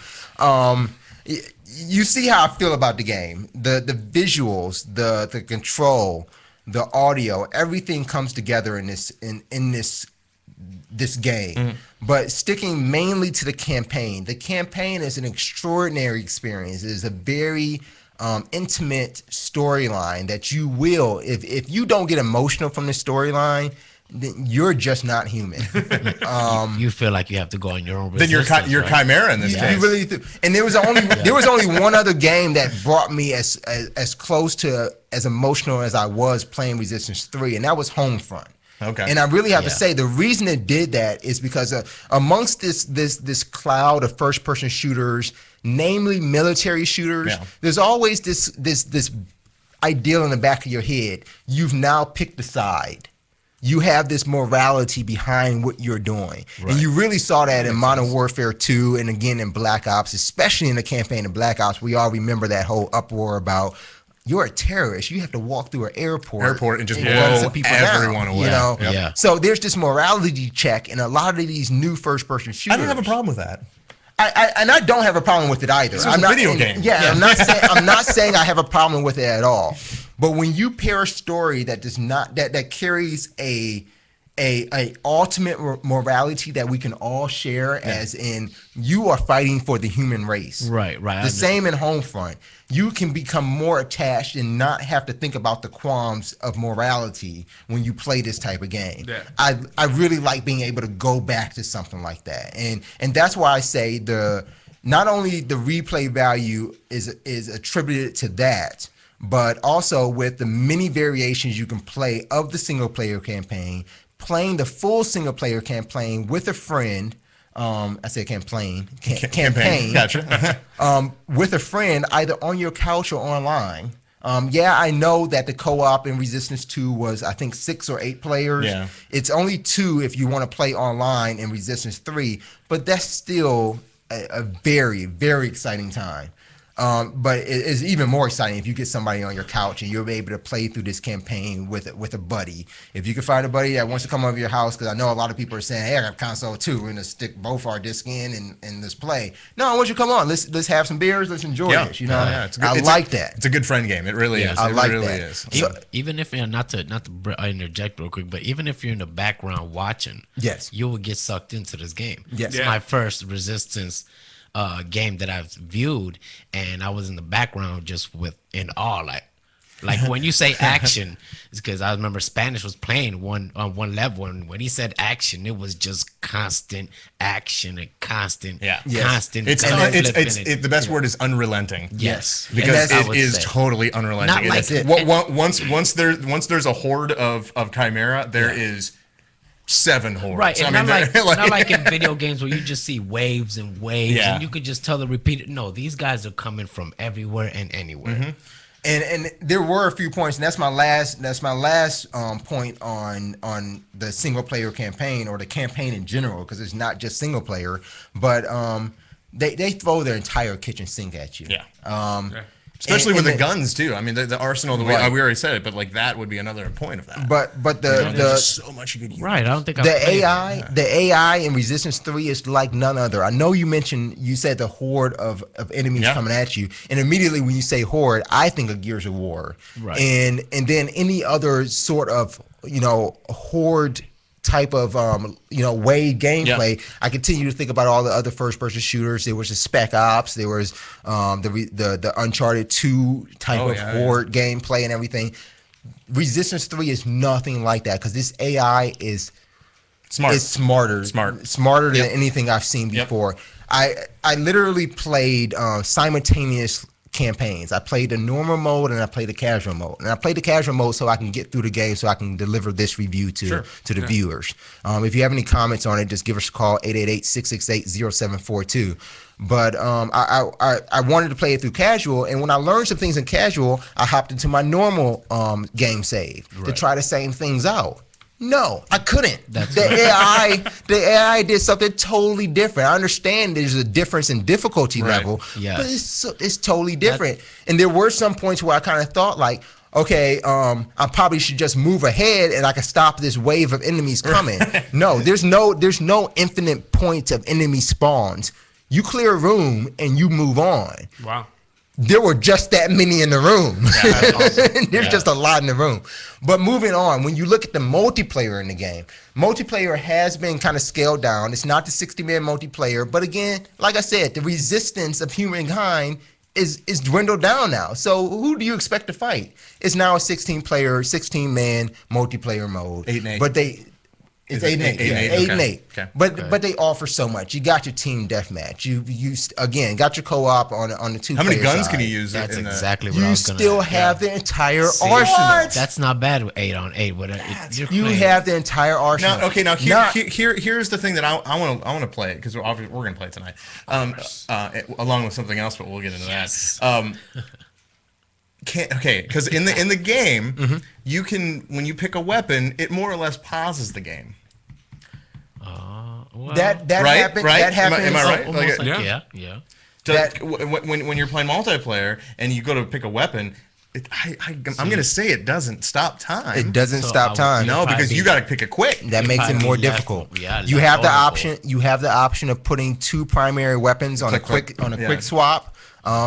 S2: You see how I feel about the game. The visuals, the control, the audio, everything comes together in this this game. But sticking mainly to the campaign is an extraordinary experience. It is a very intimate storyline that you will, if you don't get emotional from the storyline, then you're just not human.
S4: You feel like you have to go on your own.
S3: Then you're Chimera in this case.
S2: You really do. And there was only one other game that brought me as close to as emotional as I was playing Resistance 3, and that was Homefront.
S3: Okay.
S2: And I really have to say the reason it did that is because amongst this cloud of first-person shooters, namely military shooters, there's always this ideal in the back of your head. You've now picked a side. You have this morality behind what you're doing. Right. And you really saw that in Modern Warfare 2 and again in Black Ops, especially in the campaign of Black Ops. We all remember that whole uproar about you're a terrorist. You have to walk through an airport
S3: and just blow
S2: some people
S3: everyone
S2: down,
S3: away.
S2: You know? So there's this morality check in a lot of these new first-person shooters.
S3: I don't have a problem with that.
S2: I don't have a problem with it either.
S3: It's a video game.
S2: Yeah, I'm not saying I have a problem with it at all. But when you pair a story that does not that carries a ultimate morality that we can all share, as in you are fighting for the human race.
S4: Right.
S2: The same in Homefront. You can become more attached and not have to think about the qualms of morality when you play this type of game. Yeah. I really like being able to go back to something like that. And that's why I say not only the replay value is attributed to that, but also with the many variations you can play of the single player campaign, playing the full single player campaign with a friend. I said campaign.
S3: Gotcha.
S2: With a friend, either on your couch or online. I know that the co-op in Resistance 2 was, I think, 6 or 8 players.
S3: Yeah.
S2: It's only 2 if you want to play online in Resistance 3, but that's still a very, very exciting time. But it's even more exciting if you get somebody on your couch and you're able to play through this campaign with a buddy. If you can find a buddy that wants to come over your house, because I know a lot of people are saying, "Hey, I got a console too. We're gonna stick both our discs in and let's play." No, I want you to come on. Let's have some beers. Let's enjoy this. You know, I like that.
S3: It's a good friend game. It really is.
S2: I like
S3: really
S2: that.
S3: Is.
S4: Even if you're not to interject real quick, but even if you're in the background watching, you will get sucked into this game.
S2: Yes.
S4: It's my first Resistance game that I've viewed, and I was in the background just in awe, like when you say action, it's because I remember Spanish was playing one level, and when he said action, it was just constant action and constant.
S3: It's the best word is unrelenting.
S4: Yes,
S3: because it is totally unrelenting. Once there's a horde of Chimera, there is 7 hordes.
S4: Right, and not like in video games where you just see waves and waves, and you could just tell the repeated. No, these guys are coming from everywhere and anywhere.
S2: Mm-hmm. And there were a few points, and that's my last point on the single player campaign or the campaign in general, because it's not just single player, but they throw their entire kitchen sink at you.
S3: Especially with the guns too. I mean, the arsenal. We already said it, but like that would be another point of that.
S2: But
S3: there's so much you could use.
S4: Right. I don't think
S2: the AI in Resistance 3 is like none other. I know you said the horde of enemies coming at you, and immediately when you say horde, I think of Gears of War.
S4: Right.
S2: And then any other sort of horde type of wave gameplay. I continue to think about all the other first-person shooters. There was the Spec Ops. There was the Uncharted 2 type of horde gameplay and everything. Resistance 3 is nothing like that because this AI is smarter than anything I've seen before. I literally played simultaneous campaigns. I played the normal mode and I played the casual mode. And I played the casual mode so I can get through the game so I can deliver this review to the viewers. If you have any comments on it, just give us a call, 888-668-0742. But I wanted to play it through casual, and when I learned some things in casual, I hopped into my normal game save to try the same things out. No, I couldn't. The AI did something totally different. I understand there's a difference in difficulty level, but it's totally different. And there were some points where I kind of thought like, okay, I probably should just move ahead and I can stop this wave of enemies coming. No, there's no infinite points of enemy spawns. You clear a room and you move on.
S5: Wow.
S2: there were just that many in the room.
S4: Yeah, awesome.
S2: There's just a lot in the room. But moving on, when you look at the multiplayer in the game, multiplayer has been kind of scaled down. It's not the 60-man multiplayer. But again, like I said, the resistance of humankind is dwindled down now. So who do you expect to fight? It's now a 16-player, 16-man multiplayer mode.
S3: 8 and 8.
S2: But it's 8 and 8. 8 and 8.
S3: Okay.
S2: But they offer so much. You got your team deathmatch. You again got your co-op on the 2
S3: How many guns
S2: side.
S3: can you use?
S4: That's
S3: in the-
S4: exactly what I
S2: You
S4: was gonna
S2: still have the entire arsenal.
S4: That's not bad with 8 on 8. But
S2: You have the entire arsenal.
S3: Now, here's the thing that I want to play because we're going to play it tonight, along with something else, but we'll get into that. Because in the game, you can, when you pick a weapon, it more or less pauses the game.
S4: Well,
S2: that
S3: right?
S2: happened.
S3: Right?
S2: That happened.
S3: Am I right?
S4: Almost
S3: Like,
S4: yeah.
S3: When you're playing multiplayer and you go to pick a weapon, I'm going to say it doesn't stop time.
S2: It doesn't stop time.
S3: No, because you got to pick it quick.
S2: That makes it more difficult. You have the option. You have the option of putting 2 primary weapons on a quick swap.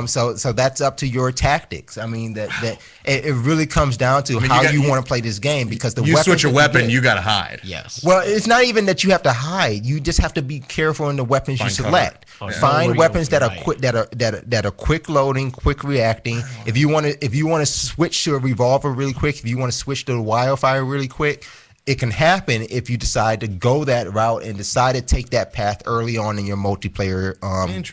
S2: So that's up to your tactics. I mean that it really comes down to how you want to play this game, because the
S3: you switch a weapon, you got to hide.
S4: Yes.
S2: Well, it's not even that you have to hide. You just have to be careful in the weapons you select. Find weapons that are quick, that are quick loading, quick reacting. If you want to switch to a revolver really quick, if you want to switch to a wildfire really quick, it can happen if you decide to go that route and decide to take that path early on in your multiplayer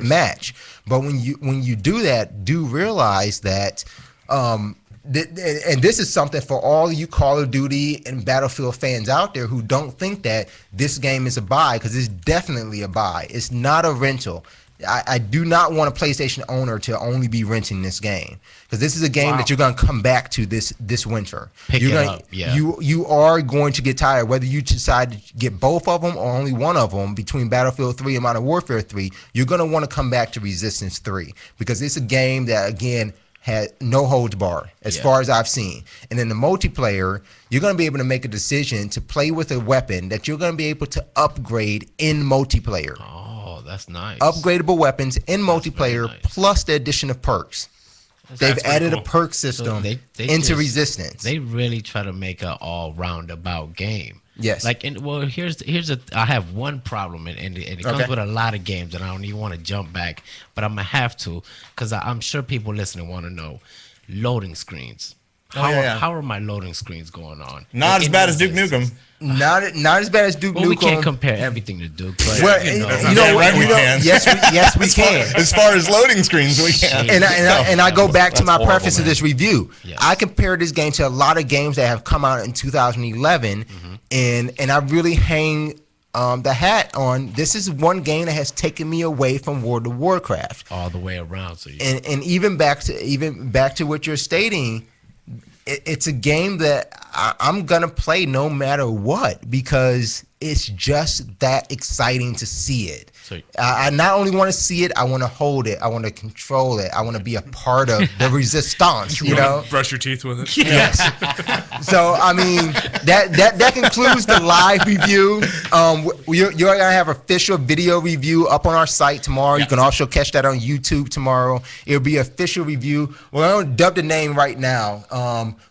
S2: match. But when you do that, do realize that, and this is something for all you Call of Duty and Battlefield fans out there who don't think that this game is a buy, because it's definitely a buy. It's not a rental. I do not want a PlayStation owner to only be renting this game, because this is a game that you're going to come back to this winter. You are going to get tired, whether you decide to get both of them or only one of them. Between Battlefield 3 and Modern Warfare 3, you're going to want to come back to Resistance 3, because it's a game that, again, had no holds bar as far as I've seen. And in the multiplayer, you're going to be able to make a decision to play with a weapon that you're going to be able to upgrade in multiplayer.
S4: Oh, that's nice.
S2: Upgradable weapons in multiplayer, plus the addition of perks. They've added a perk system into Resistance.
S4: They really try to make an all-roundabout game.
S2: Yes.
S4: Here's I have one problem, and it comes with a lot of games, and I don't even want to jump back, but I'm gonna have to, because I'm sure people listening want to know loading screens. How are my loading screens going on?
S3: Not as bad as Duke Nukem.
S2: Not as bad as Duke Nukem.
S4: We can't compare everything to Duke. But,
S2: yes, we can.
S3: As far as loading screens, we can.
S2: And I go back to my preface of this review. Yes. I compare this game to a lot of games that have come out in 2011, and I really hang the hat on. This is one game that has taken me away from World of Warcraft
S4: all the way around. So
S2: and even back to what you're stating. It's a game that I'm going to play no matter what, because it's just that exciting to see it. I not only want to see it, I want to hold it. I want to control it. I want to be a part of the resistance, you know?
S5: Brush your teeth with it.
S2: Yes. So, I mean, that concludes the live review. You're going to have official video review up on our site tomorrow. You can also catch that on YouTube tomorrow. It'll be official review. We're going to dub the name right now.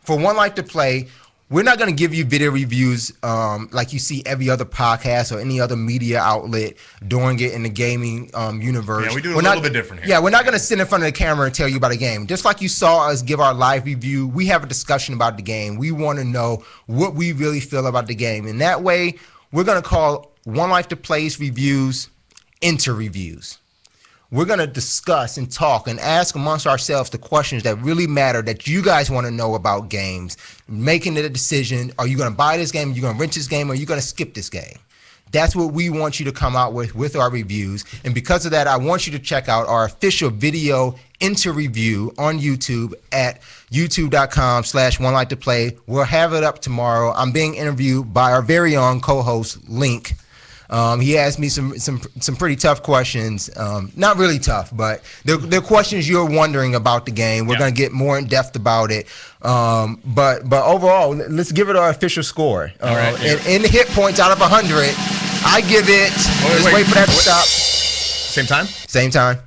S2: For One Life to Play, we're not going to give you video reviews like you see every other podcast or any other media outlet doing it in the gaming universe.
S3: Yeah, we do it a little bit different here.
S2: Yeah, we're not going to sit in front of the camera and tell you about a game. Just like you saw us give our live review, we have a discussion about the game. We want to know what we really feel about the game. And that way, we're going to call One Life to Play's reviews inter-reviews. We're going to discuss and talk and ask amongst ourselves the questions that really matter, that you guys want to know about games, making the decision, are you going to buy this game, are you going to rent this game, or are you going to skip this game? That's what we want you to come out with our reviews. And because of that, I want you to check out our official video inter-review on YouTube at youtube.com/OneLikeToPlay. We'll have it up tomorrow. I'm being interviewed by our very own co-host, Link. He asked me some pretty tough questions. Not really tough, but they're questions you're wondering about the game. We're going to get more in depth about it. But overall, let's give it our official score.
S3: All right.
S2: In hit points out of 100, I give it. Wait for that to stop.
S3: Same time?
S2: Same time.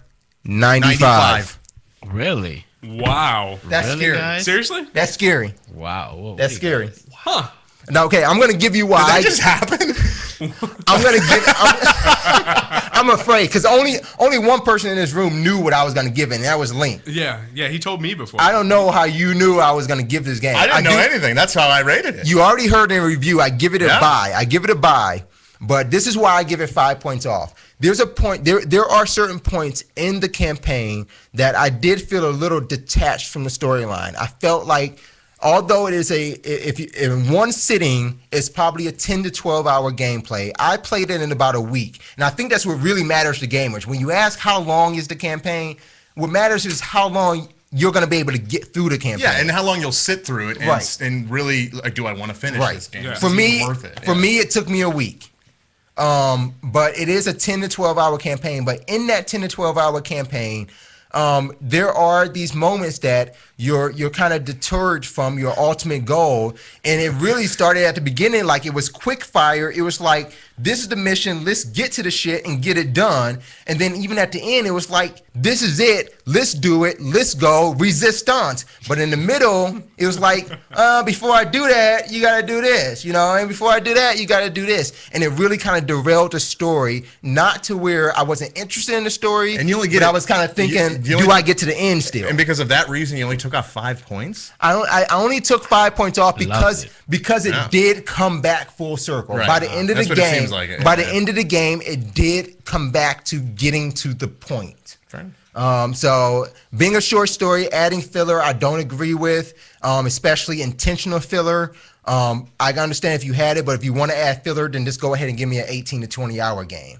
S2: 95.
S4: Really?
S5: Wow.
S2: That's
S4: Really,
S2: scary.
S4: guys?
S5: Seriously?
S2: That's scary.
S4: Wow. What
S2: That's
S4: do you
S2: scary.
S4: guys-
S5: Huh.
S2: Now, okay, I'm gonna give you why.
S3: Did that just happen?
S2: I'm gonna give. I'm afraid because only one person in this room knew what I was gonna give it, and that was Link.
S5: Yeah. He told me before.
S2: I don't know how you knew I was gonna give this game.
S3: I didn't know anything. That's how I rated it.
S2: You already heard in the review. I give it a
S3: Yeah.
S2: buy. I give it a buy, but this is why I give it 5 points off. There's a point. There are certain points in the campaign that I did feel a little detached from the storyline. I felt like, although it is in one sitting, it's probably a 10 to 12 hour gameplay. I played it in about a week, and I think that's what really matters to gamers. When you ask how long is the campaign, what matters is how long you're going to be able to get through the campaign.
S3: Yeah, and how long you'll sit through it and,
S2: Right.
S3: and really, like, do I want to finish this game?
S5: Yeah.
S3: Is
S2: For
S3: it
S2: me,
S3: even worth it?
S2: for me, it took me a week. But it is a 10 to 12 hour campaign. But in that 10 to 12 hour campaign, there are these moments that you're kind of deterred from your ultimate goal. And it really started at the beginning like it was quick fire. It was like, this is the mission, let's get to the shit and get it done. And then even at the end, it was like, this is it, let's do it, let's go, resistance. But in the middle, it was like, before I do that, you gotta do this, and before I do that, you gotta do this. And it really kind of derailed the story, not to where I wasn't interested in the story,
S3: And you only get
S2: but I
S3: it-
S2: was kind of thinking,
S3: you only-
S2: do I get to the end still?
S3: And because of that reason, you only took off 5 points?
S2: I only took 5 points off because it
S3: Yeah.
S2: did come back full circle.
S3: Right.
S2: By the end of
S3: That's
S2: the
S3: what it
S2: game,
S3: seems like.
S2: by the
S3: Yeah.
S2: end of the game, it did come back to getting to the point.
S3: Fair.
S2: So being a short story, adding filler, I don't agree with, especially intentional filler. I can understand if you had it, but if you want to add filler, then just go ahead and give me an 18 to 20 hour game.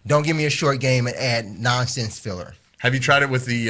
S2: Don't give me a short game and add nonsense filler.
S3: Have you tried it with the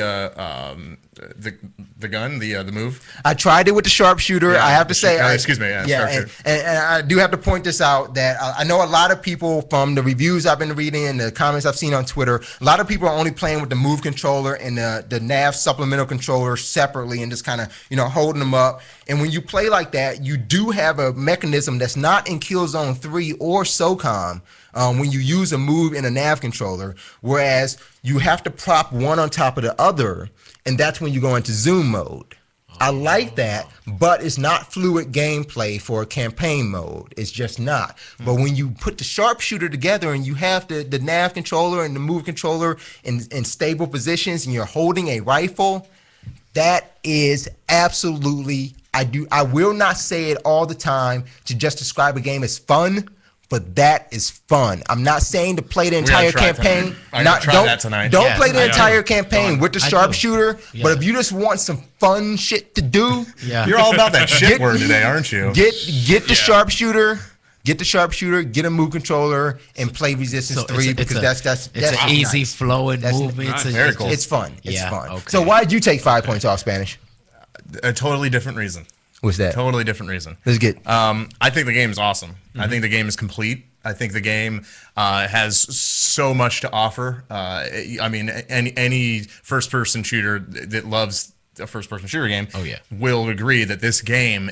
S3: gun, the move?
S2: I tried it with the sharpshooter.
S3: Yeah,
S2: I have to say,
S3: excuse me, sharpshooter.
S2: and I do have to point this out that I know a lot of people from the reviews I've been reading and the comments I've seen on Twitter, a lot of people are only playing with the move controller and the nav supplemental controller separately and just kind of holding them up. And when you play like that, you do have a mechanism that's not in Killzone 3 or SOCOM. When you use a move in a nav controller, whereas you have to prop one on top of the other, and that's when you go into zoom mode. I like that, but it's not fluid gameplay for a campaign mode. It's just not. But when you put the sharpshooter together and you have the nav controller and the move controller in stable positions and you're holding a rifle, that is absolutely, I will not say it all the time to just describe a game as fun, but that is fun. I'm not saying to play the entire campaign.
S3: Don't try that tonight.
S2: Don't
S3: Yes,
S2: play the
S3: I
S2: entire
S3: do.
S2: campaign with the
S4: I do.
S2: sharpshooter.
S4: Yeah.
S2: But if you just want some fun shit to do,
S3: You're all about that shit word today, aren't you?
S2: get the sharpshooter. Get the sharpshooter, get a move controller, and play Resistance 3 because that's
S4: an easy
S2: nice.
S4: flowing
S2: That's
S4: movement.
S2: nice.
S3: Very cool.
S2: It's fun. It's
S4: Yeah,
S2: fun.
S4: okay.
S2: So why did you take 5 points off, Spanish?
S3: A totally different reason.
S2: What's that?
S3: Totally different reason.
S2: Let's get.
S3: I think the game is awesome. I think the game is complete. I think the game has so much to offer. I mean, any first-person shooter that loves a first-person shooter game will agree that this game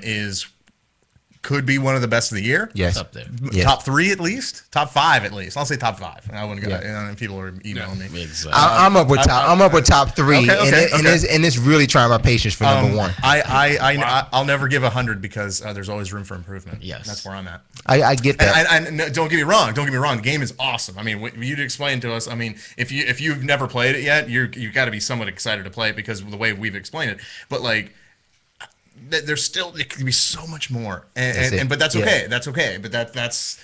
S3: could be one of the best of the year.
S2: Yes.
S4: Up there.
S2: Yes.
S3: Top 3 at least. Top 5 at least. I'll say top 5. I wouldn't go.
S2: Yeah.
S3: People are emailing me.
S4: Exactly.
S2: I'm up with top. I'm up with top 3,
S3: Okay.
S2: and it's really trying my patience for number 1.
S3: I'll never give 100 because there's always room for improvement.
S4: Yes.
S3: That's where I'm at.
S2: I get that.
S3: And no, don't get me wrong. The game is awesome. I mean, you'd explain to us. I mean, if you've never played it yet, you've got to be somewhat excited to play it because of the way we've explained it. But like, there's still there could be so much more. But that's okay.
S2: Yeah.
S3: That's okay. But that's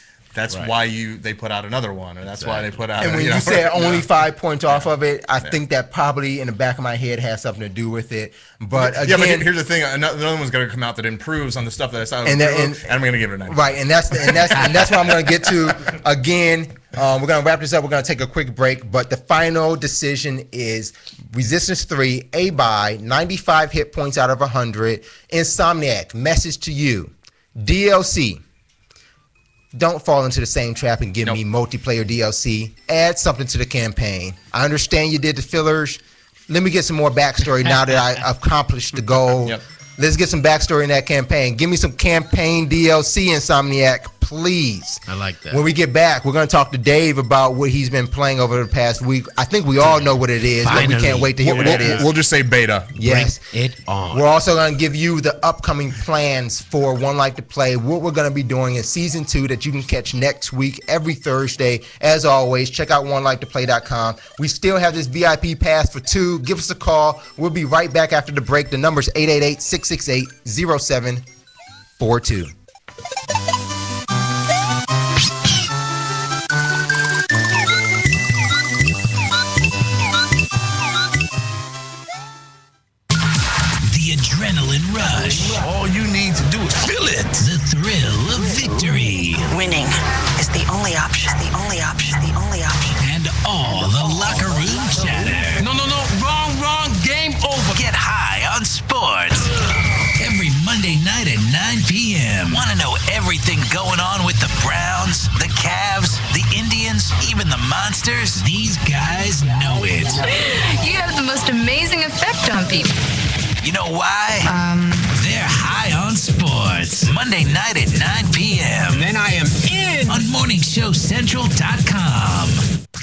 S4: Right.
S3: why they put out another one, or that's why they put out.
S2: And when you said only 5 points off of it, I think that probably in the back of my head has something to do with it. But again,
S3: but here's the thing: another one's going to come out that improves on the stuff that I saw, and I'm going to give it a 9.
S2: Right, and that's what I'm going to get to. Again, we're going to wrap this up. We're going to take a quick break, but the final decision is Resistance 3, a buy, 95 hit points out of 100. Insomniac, message to you, DLC. Don't fall into the same trap and give me multiplayer DLC. Add something to the campaign. I understand you did the fillers. Let me get some more backstory now that I accomplished the goal.
S3: Yep.
S2: Let's get some backstory in that campaign. Give me some campaign DLC, Insomniac, please.
S4: I like that.
S2: When we get back, we're going to talk to Dave about what he's been playing over the past week. I think we all know what it is, but we can't wait to hear what that is.
S3: We'll just say beta.
S2: Yes.
S4: Bring it on.
S2: We're also going to give you the upcoming plans for One Life to Play, what we're going to be doing in Season 2 that you can catch next week, every Thursday. As always, check out OneLifeToPlay.com. We still have this VIP pass for 2. Give us a call. We'll be right back after the break. The number's 888-668-0742.
S6: Adrenaline rush.
S10: All you need to do is feel it.
S6: The thrill of victory.
S13: Winning is the only option. The only option. The only option.
S6: And all the locker room chatter.
S10: No. Wrong. Game over.
S6: Get high on sports. Every Monday night at 9 p.m. Want to know everything going on with the Browns, the Cavs, the Indians, even the Monsters? These guys know it.
S14: You have the most amazing effect on people.
S6: You know why? They're high on sports. Monday night at 9 p.m.
S10: Then I am in.
S6: On MorningshowCentral.com.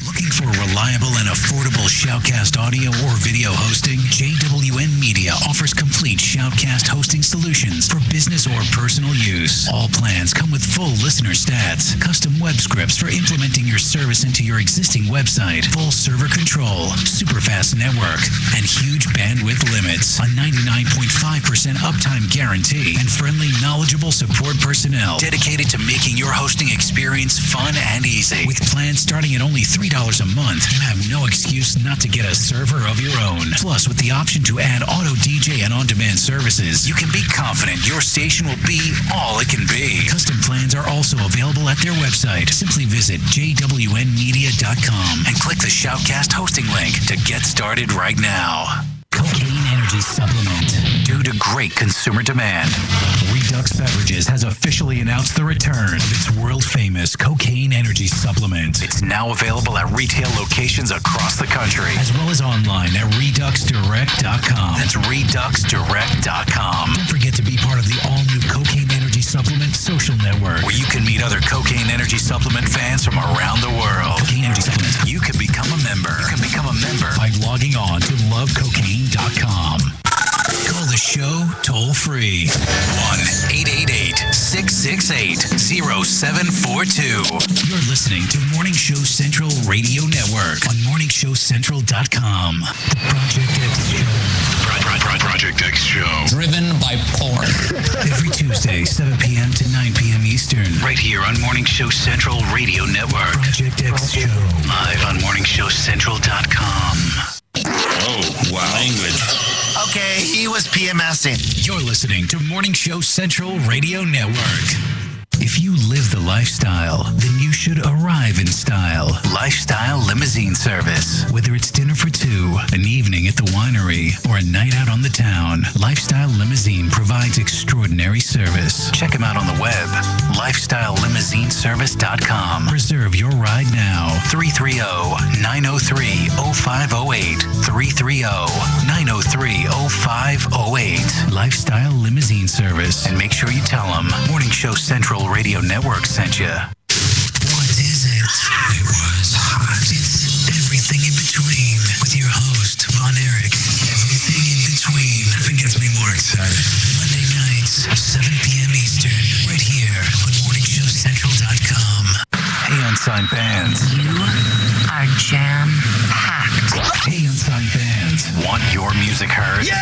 S6: Looking for reliable and affordable Shoutcast audio or video hosting? JWN Media offers complete Shoutcast hosting solutions for business or personal use. All plans come with full listener stats, custom web scripts for implementing your service into your existing website, full server control, super fast network, and huge bandwidth limits. A 99.5% uptime guarantee and friendly, knowledgeable support personnel dedicated to making your hosting experience fun and easy. With plans starting at only $3 a month, you have no excuse not to get a server of your own. Plus, with the option to add auto DJ and on-demand services, you can be confident your station will be all it can be. Custom plans are also available at their website. Simply visit jwnmedia.com and click the Shoutcast hosting link to get started right now. Cocaine Energy Supplement. Due to great consumer demand, Redux Beverages has officially announced the return of its world-famous Cocaine Energy Supplement. It's now available at retail locations across the country, as well as online at ReduxDirect.com. That's ReduxDirect.com. Don't forget to be part of the all-new Cocaine Energy Supplement social network, where you can meet other Cocaine Energy Supplement fans from around the world. Cocaine Energy Supplement. You can become a member. You can become a member by logging on to lovecocaine.com. Call the show toll free. 1-888-668-0742. You're listening to Morning Show Central Radio Network on MorningShowCentral.com. The Project X Show.
S10: Project X Show.
S6: Driven by porn. Every Tuesday, 7 p.m. to 9 p.m. Eastern. Right here on Morning Show Central Radio Network. Project X Show. Live on MorningShowCentral.com.
S10: Oh, wow. Language.
S11: Okay, he was PMSing.
S6: You're listening to Morning Show Central Radio Network. If you live the lifestyle, then you should arrive in style. Lifestyle Limousine Service. Whether it's dinner for two, an evening at the winery, or a night out on the town, Lifestyle Limousine provides extraordinary service. Check them out on the web, lifestylelimousineservice.com. Reserve your ride now. 330-903-0508. 330-903-0508. Lifestyle Limousine Service. And make sure you tell them Morning Show Central Radio Network sent you. What is it? It was hot. It's everything in between with your host, Von Erich. Everything in between. Nothing gets me more excited. Monday nights, 7 p.m. Eastern, right here on MorningShowCentral.com. Hey, Unsigned Bands.
S14: You are jam-packed.
S6: Hey, Unsigned Bands. Want your music heard? Yeah!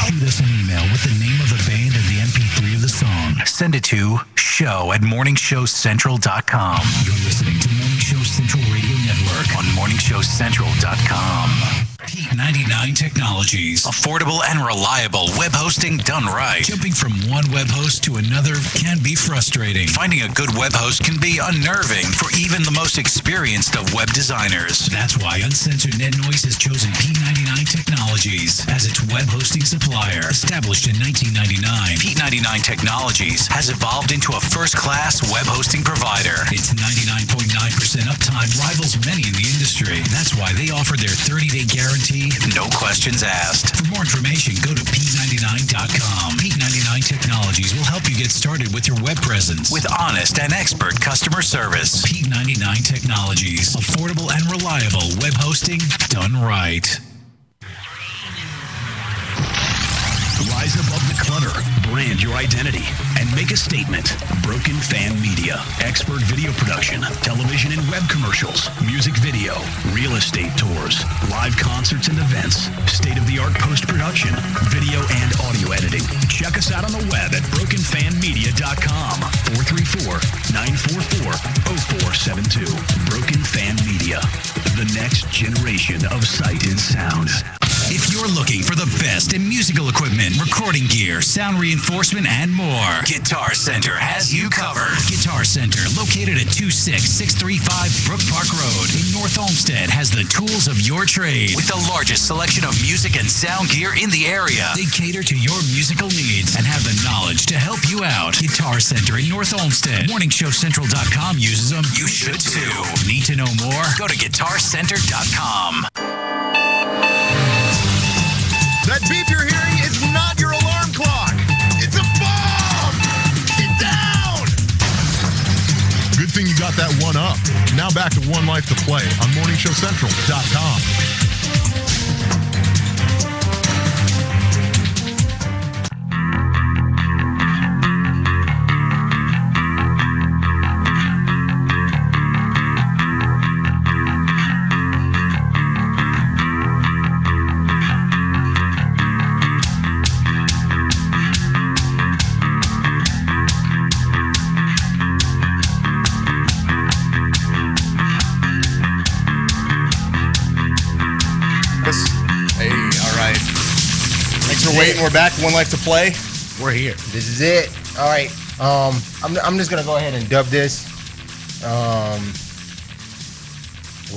S6: Shoot us an email with the name of the band and the MP3 of the song. Send it to show@morningshowcentral.com. You're listening to Morning Show Central Radio Network on morningshowcentral.com. Peak 99 Technologies. Affordable and reliable web hosting done right. Jumping from one web host to another can be frustrating. Finding a good web host can be unnerving for even the most experienced of web designers. That's why Uncensored Net Noise has chosen P99 Technologies as its web hosting supplier. Established in 1999, P99 Technologies has evolved into a first-class web hosting provider. Its 99.9% uptime rivals many in the industry. That's why they offer their 30-day guarantee guarantee, no questions asked. For more information, go to P99.com. P99 Technologies will help you get started with your web presence with honest and expert customer service. P99 Technologies. Affordable and reliable web hosting done right.
S15: Rise above the clutter, brand your identity, and make a statement. Broken Fan Media. Expert video production, television and web commercials, music video, real estate tours, live concerts and events, state-of-the-art post-production, video and audio editing. Check us out on the web at brokenfanmedia.com. 434-944-0472. Broken Fan Media. The next generation of sight and sound.
S6: If you're looking for the best in musical equipment, recording gear, sound reinforcement, and more, Guitar Center has you covered. Guitar Center, located at 26635 Brook Park Road in North Olmsted, has the tools of your trade with the largest selection of music and sound gear in the area. They cater to your musical needs and have the knowledge to help you out. Guitar Center in North Olmsted. MorningShowCentral.com uses them. You should too. Need to know more? Go to GuitarCenter.com.
S1: That beep you're hearing is not your alarm clock. It's a bomb! Get down! Good thing you got that one up. Now back to One Life to Play on MorningShowCentral.com.
S3: We're back. One Life to Play.
S4: We're here.
S2: This is it. All right. I'm just gonna go ahead and dub this.
S4: Well,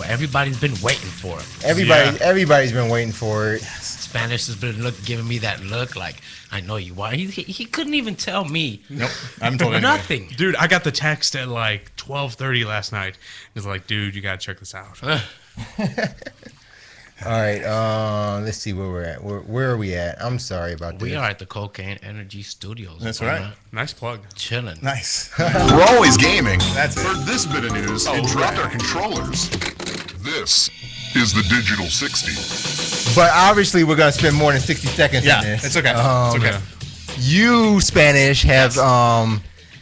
S4: everybody's been waiting for it.
S2: Everybody's been waiting for it.
S4: Spanish has been giving me that look like I know you want. He couldn't even tell me.
S3: Nope, I haven't told anything.
S4: Nothing.
S5: Dude, I got the text at like 12:30 last night. It's like, dude, you gotta check this out.
S2: All right, let's see where we're at. Where are we at? I'm sorry about this.
S4: We are at the Cocaine Energy Studios.
S3: That's right.
S5: Nice plug.
S4: Chilling.
S3: Nice.
S1: We're always gaming.
S3: That's it.
S1: For this bit of news, it dropped our controllers. This is the Digital 60.
S2: But obviously, we're gonna spend more than 60 seconds on this.
S3: It's okay. It's okay.
S2: You, Spanish, have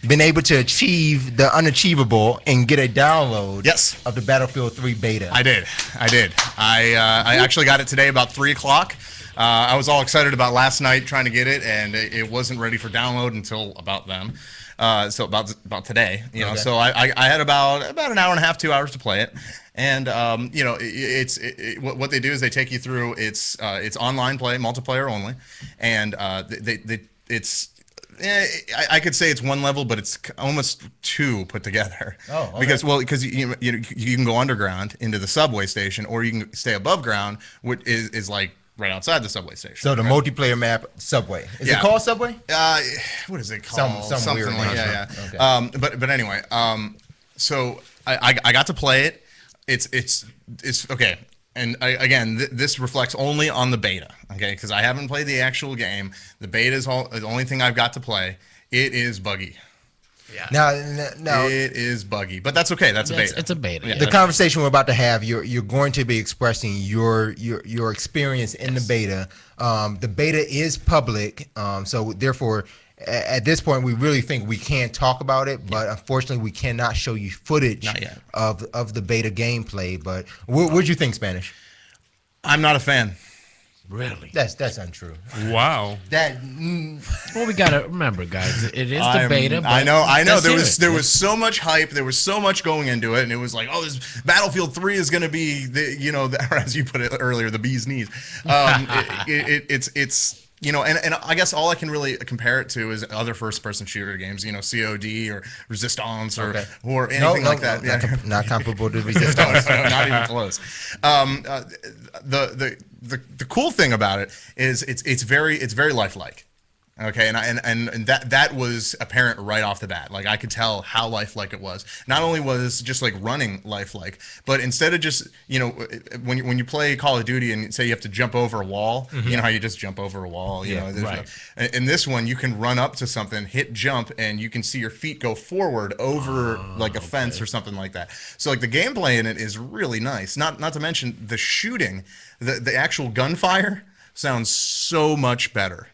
S2: been able to achieve the unachievable and get a download of the Battlefield 3 beta.
S3: I did. I actually got it today about 3 o'clock. I was all excited about last night trying to get it, and it wasn't ready for download until about then. So about today, you know. So I had about an hour and a half, 2 hours to play it, and you know, what they do is they take you through. It's online play, multiplayer only, and it's. I could say it's one level, but it's almost 2 put together.
S2: Oh, okay.
S3: Because you can go underground into the subway station, or you can stay above ground, which is like right outside the subway station.
S2: So the multiplayer map, Subway. Is it called Subway?
S3: What is it called?
S2: Something weird.
S3: Like, yeah. Okay. But anyway, so I got to play it. It's okay. And again, this reflects only on the beta, okay? Because I haven't played the actual game. The beta is the only thing I've got to play. It is buggy.
S4: Yeah.
S2: Now
S3: it is buggy, but that's okay. That's a beta.
S4: It's a beta.
S3: Yeah.
S2: The conversation we're about to have, you're going to be expressing your experience in the beta. The beta is public, so therefore, at this point, we really think we can talk about it, but unfortunately, we cannot show you footage of the beta gameplay. But what'd you think, Spanish?
S3: I'm not a fan.
S4: Really?
S2: That's untrue.
S5: Wow.
S4: Well, we gotta remember, guys. It is the beta. But
S3: I know. There was so much hype. There was so much going into it, and it was like, oh, this Battlefield 3 is going to be or as you put it earlier, the bee's knees. It's. You know, and I guess all I can really compare it to is other first-person shooter games, you know, COD or Resistance or anything like that.
S2: Not comparable to Resistance.
S3: Not even close. The cool thing about it is it's very lifelike. Okay, and that was apparent right off the bat. Like I could tell how lifelike it was. Not only was just like running lifelike, but instead of just when you play Call of Duty and say you have to jump over a wall, you know how you just jump over a wall. You know,
S4: right.
S3: In this one, you can run up to something, hit jump, and you can see your feet go forward over like a fence or something like that. So like the gameplay in it is really nice. Not to mention the shooting, the actual gunfire sounds so much better.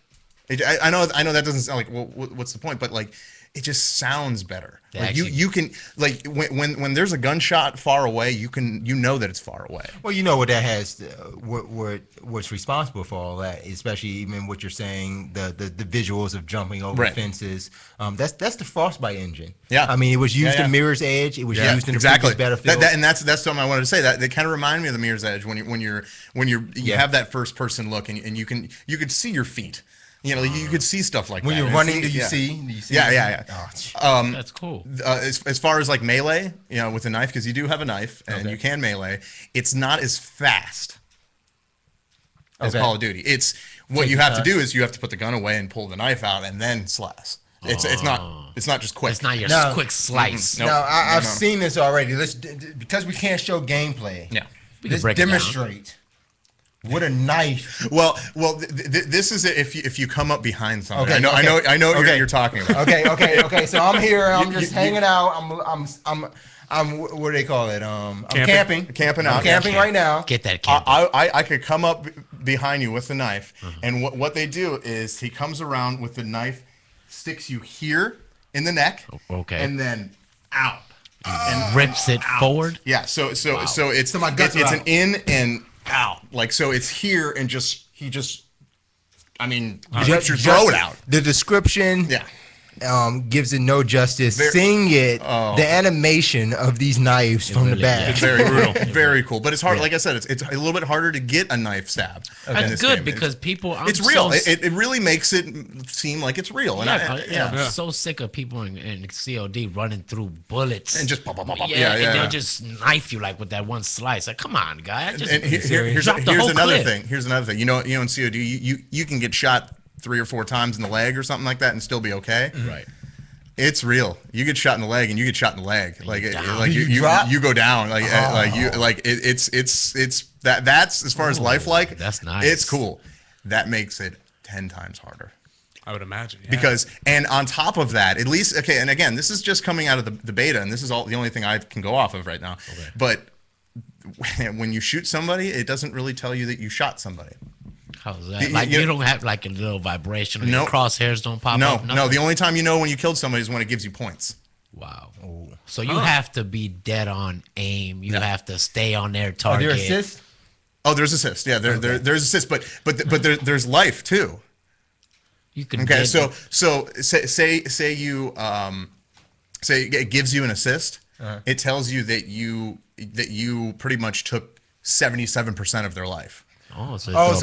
S3: I know that doesn't sound like, well, what's the point? But like, it just sounds better. Like you can like when there's a gunshot far away, you know that it's far away.
S2: Well, you know what that has, what's responsible for all that, especially even what you're saying, the visuals of jumping over fences. That's the Frostbite engine.
S3: Yeah,
S2: I mean, it was used in Mirror's Edge. It was used in the previous Battlefield.
S3: And that's something I wanted to say. That they kind of remind me of the Mirror's Edge when you have that first person look and you can see your feet. You know, you could see stuff like
S2: when
S3: that.
S2: When you're running, do you see?
S3: Yeah.
S2: Oh,
S4: that's cool.
S3: As far as like melee, with a knife, because you do have a knife and you can melee, it's not as fast as Call of Duty. It's what you have to do is you have to put the gun away and pull the knife out and then slash. It's not just quick.
S4: It's not your quick slice.
S2: Now I've seen this already. Because we can't show gameplay.
S3: Yeah,
S2: let's demonstrate. What a knife!
S3: Well, this is it. If you come up behind something, I know what you're talking about.
S2: Okay. So I'm here. I'm just hanging out. I'm what do they call it? I'm camping.
S3: Camping out.
S2: I'm camping right now.
S4: Get that camping.
S3: I could come up behind you with the knife, and what they do is he comes around with the knife, sticks you here in the neck, and then out,
S4: and rips it forward.
S3: Yeah. So it's an in and out, like, so it's here and he just rips your throat out.
S2: The description gives it no justice. Seeing it, the animation of these knives from the back.
S3: It's very brutal. Very cool. But it's hard. Like I said, it's a little bit harder to get a knife stab.
S4: That's good because people.
S3: It's real. It really makes it seem like it's real. And
S4: I'm so sick of people in COD running through bullets
S3: and just pop.
S4: And they'll just knife you like with that one slice. Like, come on, guy.
S3: Here's another thing. Here's another thing. You know, in COD, you can get shot 3 or 4 times in the leg or something like that and still be okay.
S4: Right.
S3: It's real. You get shot in the leg and you get shot in the leg. Like you go down. That's as far as lifelike.
S4: That's nice.
S3: It's cool. That makes it 10 times harder.
S5: I would imagine. Yeah.
S3: Because and on top of that, at least and again, this is just coming out of the beta, and this is the only thing I can go off of right now. Okay. But when you shoot somebody, it doesn't really tell you that you shot somebody.
S4: How's that? You don't have like a little vibration. Your crosshairs don't pop up.
S3: No. The only time you know when you killed somebody is when it gives you points.
S4: Wow. Ooh. So you have to be dead on aim. You have to stay on their target.
S2: Are there assists?
S3: Oh, there's assists. Yeah, there's assists, but there's life too.
S4: You can.
S3: Okay, so say you say it gives you an assist. It tells you that you pretty much took 77% of their life.
S2: So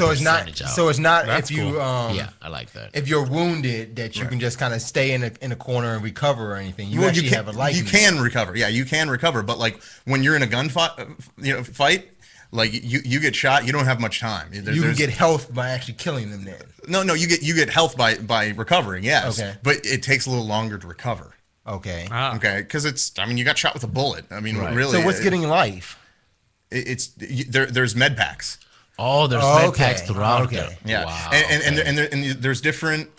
S2: it's not. So it's not. That's if you,
S4: cool. I like that.
S2: If you're wounded, that you can just kind of stay in a corner and recover or anything. You actually have a life.
S3: You can recover. Yeah, you can recover. But like when you're in a gunfight, fight, like you get shot, you don't have much time.
S2: You can get health by actually killing them. Then
S3: no, you get health by recovering. Yes, but it takes a little longer to recover.
S2: Okay.
S3: Okay, because you got shot with a bullet. Really.
S2: So what's getting life?
S3: There's med packs.
S4: Oh, there's med packs throughout there.
S3: Yeah, wow, and there's different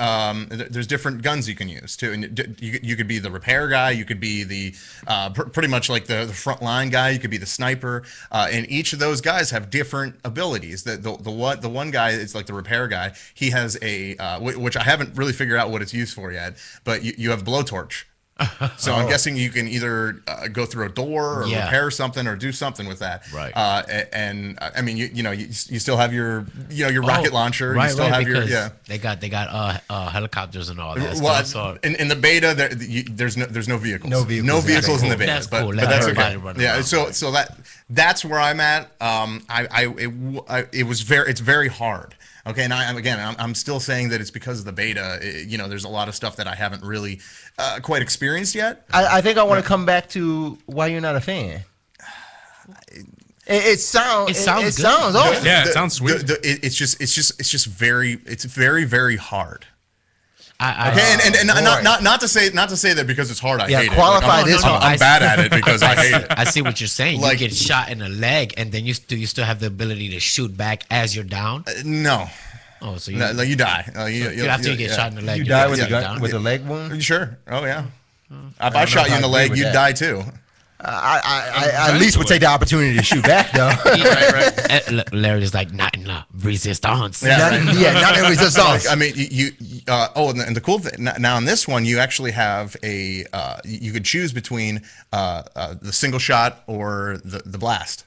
S3: guns you can use too. And you could be the repair guy. You could be the pretty much like the front line guy. You could be the sniper. And each of those guys have different abilities. The one guy is like the repair guy. He has a which I haven't really figured out what it's used for yet. But you have blowtorch. So I'm guessing you can either go through a door or repair something or do something with that.
S4: Right.
S3: And I mean, you still have your rocket launcher.
S4: Right,
S3: you still have your
S4: They got helicopters and all that
S3: well,
S4: stuff. So
S3: in the beta, there's no vehicles. No vehicles in the beta.
S4: That's cool.
S3: But that's okay. Yeah. So that's where I'm at. It's very hard. Okay, and I'm still saying that it's because of the beta. There's a lot of stuff that I haven't really quite experienced yet.
S2: I think I want to come back to why you're not a fan. It sounds awesome.
S5: Yeah, it sounds sweet.
S3: It's just very, very hard. and not to say that because it's hard I hate
S2: qualify
S3: it.
S2: this one.
S3: I'm bad at it because I hate it.
S4: I see what you're saying. Like, you get shot in the leg, and then you still have the ability to shoot back as you're down.
S3: No.
S4: Oh, so
S3: you die.
S4: After you get shot in the leg,
S2: you die with a leg wound.
S3: Sure. Oh yeah. If I shot you in the leg, you'd die too.
S2: I at least would take the opportunity to shoot back, though.
S4: right. Larry's like, not in resistance.
S2: Not in resistance.
S3: I mean, and the cool thing now in this one, you actually have you could choose between the single shot or the blast.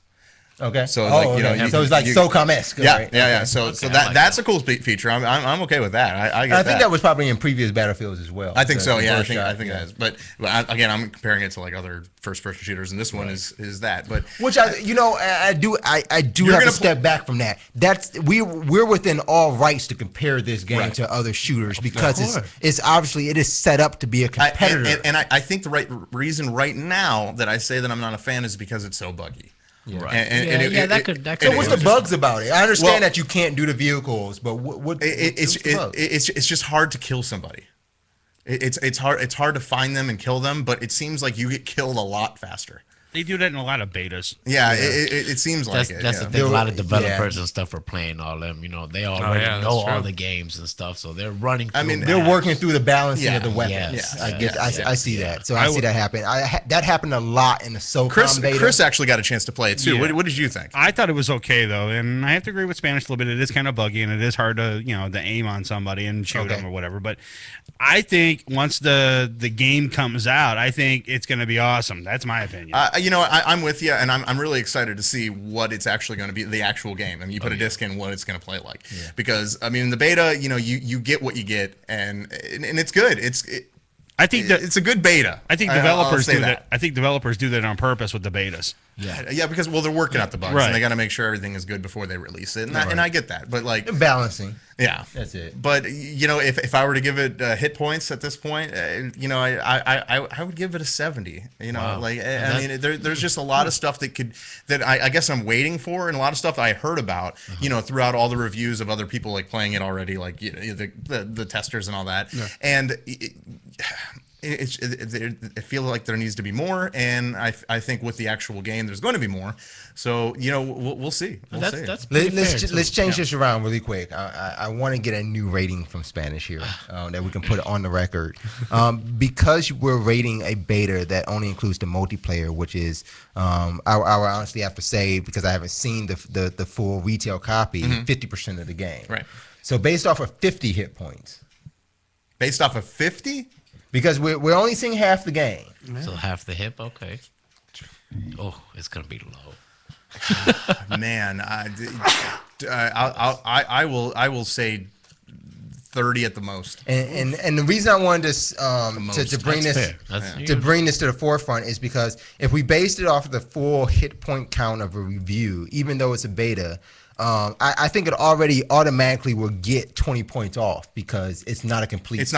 S2: Okay.
S3: So
S2: so it's like SOCOM-esque.
S3: Yeah,
S2: right?
S3: yeah. So that's a cool feature. I'm okay with that. I
S2: think that was probably in previous Battlefields as well.
S3: I think so. Yeah, I think that is. But again, I'm comparing it to like other first-person shooters, and this one is that. But
S2: which I do have to step back from that. That's we're within all rights to compare this game to other shooters because it's obviously it is set up to be a competitor.
S3: And I think the right reason right now that I say that I'm not a fan is because it's so buggy.
S2: Yeah.
S3: Right.
S2: That could. So what's the bugs about it? I understand that you can't do the vehicles, but
S3: it's just hard to kill somebody. It's hard to find them and kill them, but it seems like you get killed a lot faster.
S16: They do that in a lot of betas.
S3: Yeah, it seems like
S4: that's the thing. A lot of developers and stuff are playing all them. They already know all the games and stuff, so they're running.
S2: They're working through the balancing of the weapons.
S4: Yes.
S2: I see that. So I see that happen. That happened a lot in the SOCOM beta.
S3: Chris actually got a chance to play it too. Yeah. What did you think?
S16: I thought it was okay though, and I have to agree with Spanish a little bit. It is kind of buggy, and it is hard to to aim on somebody and shoot them or whatever. But I think once the game comes out, I think it's going to be awesome. That's my opinion.
S3: I'm with you, and I'm really excited to see what it's actually going to be, the actual game. I mean, you put a disc in, what it's going to play like. Yeah. Because I mean, in the beta, you get what you get, and it's good. I think it's a good beta.
S16: I think developers do that. I think developers do that on purpose with the betas.
S3: Yeah, because they're working out the bugs, and they got to make sure everything is good before they release it, and I get that. But like
S2: balancing,
S3: that's it. But if I were to give it hit points at this point, I would give it a 70. I mean, there's just a lot of stuff that I guess I'm waiting for, and a lot of stuff I heard about, throughout all the reviews of other people like playing it already, like the testers and all that, and. I feel like there needs to be more, and I think with the actual game, there's going to be more. So we'll see.
S2: Let's change this around really quick. I want to get a new rating from Spanish here that we can put on the record, because we're rating a beta that only includes the multiplayer, which is I honestly have to say, because I haven't seen the full retail copy, 50% of the game.
S3: Right.
S2: So based off of 50 hit points.
S3: Based off of 50.
S2: Because we're only seeing half the game.
S4: So half the hip, okay. Oh, it's gonna be low.
S3: Man, I will say 30 at the most.
S2: And the reason I wanted to bring this to the forefront is because if we based it off of the full hit point count of a review, even though it's a beta. I think it already automatically will get 20 points off because it's not a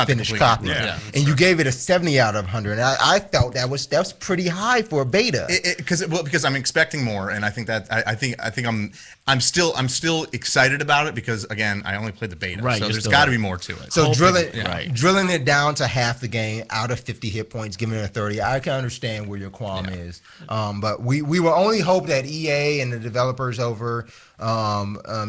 S2: finished copy.
S3: Yeah.
S2: And you gave it a 70 out of 100. And I felt that was pretty high for a beta.
S3: Because I'm expecting more, and I think that I think I'm still excited about it because again I only played the beta, so there's got to be more to it.
S2: So drilling it down to half the game out of 50 hit points, giving it a 30. I can understand where your qualm is, but we will only hope that EA and the developers over.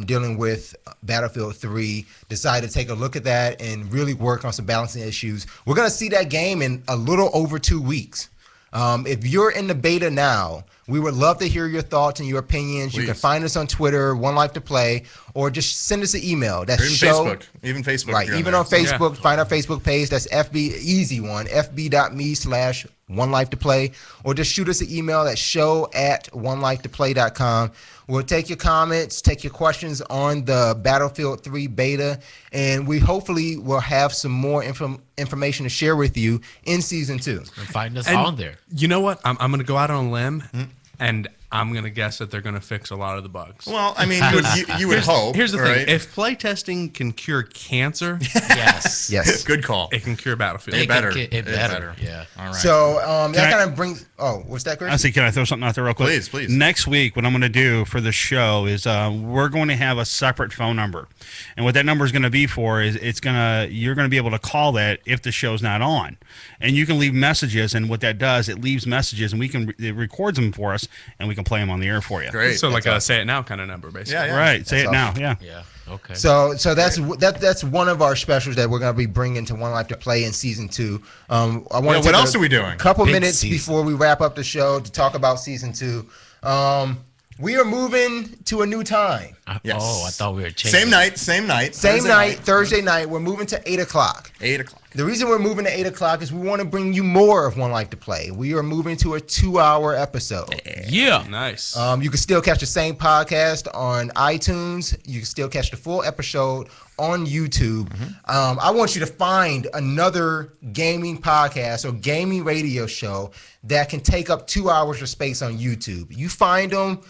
S2: Dealing with Battlefield 3, decide to take a look at that and really work on some balancing issues. We're going to see that game in a little over 2 weeks. If you're in the beta now, we would love to hear your thoughts and your opinions. Please. You can find us on Twitter, One Life to Play, or just send us an email. That's
S3: Facebook. Even Facebook.
S2: Right, even on Facebook. Find our Facebook page. That's FB, easy one, fb.me/OneLifeToPlay, or just shoot us an email at show@onelifetoplay.com. We'll take your comments, take your questions on the Battlefield 3 beta, and we hopefully will have some more information to share with you in Season 2.
S4: And find us on there.
S5: You know what? I'm going to go out on a limb, and I'm gonna guess that they're gonna fix a lot of the bugs.
S3: Well, I mean, you would hope.
S5: Here's the
S3: right?
S5: thing: if playtesting can cure cancer,
S2: Yes.
S3: Good call.
S5: it can cure Battlefield.
S4: It better. Yeah.
S3: All right.
S2: So that
S16: Can I-
S2: kind of brings. Oh, what's that, Chris?
S16: I say, can I throw something out there real quick?
S3: Please.
S16: Next week, what I'm going to do for the show is we're going to have a separate phone number, and what that number is going to be for is you're going to be able to call that if the show's not on, and you can leave messages. And what that does, it leaves messages, and it records them for us, and we can play them on the air for you.
S3: Great.
S5: So like a say it now kind of number, basically.
S3: Yeah.
S16: Right. Say it now.
S2: awesome.
S16: Yeah.
S4: Yeah. Okay.
S2: So that's one of our specials that we're going to be bringing to One Life to Play in season 2. I want to
S3: what
S2: take
S3: else
S2: a
S3: are we doing?
S2: Couple
S4: Big
S2: minutes
S4: season.
S2: before we wrap up the show to talk about season 2. We are moving to a new time.
S3: Yes.
S4: Oh, I thought we were changing.
S3: Same night.
S2: Thursday night. We're moving to 8 o'clock.
S3: 8 o'clock.
S2: The reason we're moving to 8 o'clock is we want to bring you more of One Life to Play. We are moving to a 2-hour episode.
S4: Yeah.
S5: Nice.
S2: You can still catch the same podcast on iTunes. You can still catch the full episode on YouTube. I want you to find another gaming podcast or gaming radio show that can take up 2 hours of space on YouTube. You find them,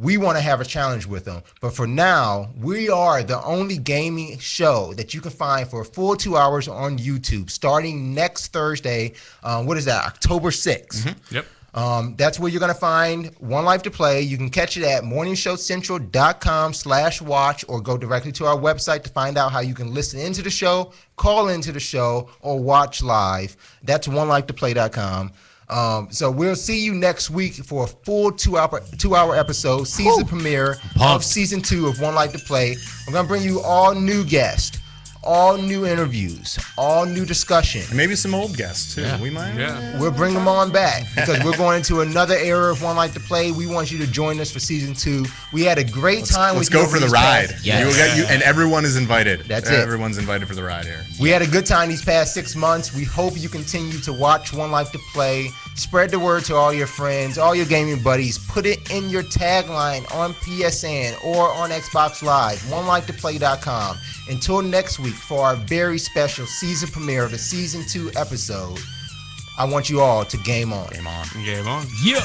S2: we want to have a challenge with them. But for now, we are the only gaming show that you can find for a full 2 hours on YouTube starting next Thursday. What is that? October 6th.
S5: Yep.
S2: That's where you're going to find One Life to Play. You can catch it at morningshowcentral.com/watch or go directly to our website to find out how you can listen into the show, call into the show, or watch live. That's onelifetoplay.com. So we'll see you next week for a full 2-hour episode, season premiere of season 2 of One Life to Play. We're going to bring you all new guests, all new interviews, all new discussion.
S3: And maybe some old guests too. We might.
S5: Yeah.
S2: We'll bring them on back because we're going into another era of One Life to Play. We want you to join us for season 2. We had a great time.
S3: Let's
S2: with you
S3: go
S2: over
S3: for the
S2: these
S3: ride.
S2: past-
S3: And everyone is invited.
S2: That's it.
S3: Everyone's invited for the ride here.
S2: We had a good time these past 6 months. We hope you continue to watch One Life to Play. Spread the word to all your friends, all your gaming buddies. Put it in your tagline on PSN or on Xbox Live, onelifetoplay.com. Until next week for our very special season premiere of the season 2 episode, I want you all to game on.
S3: Game on.
S5: Game on.
S4: Yeah.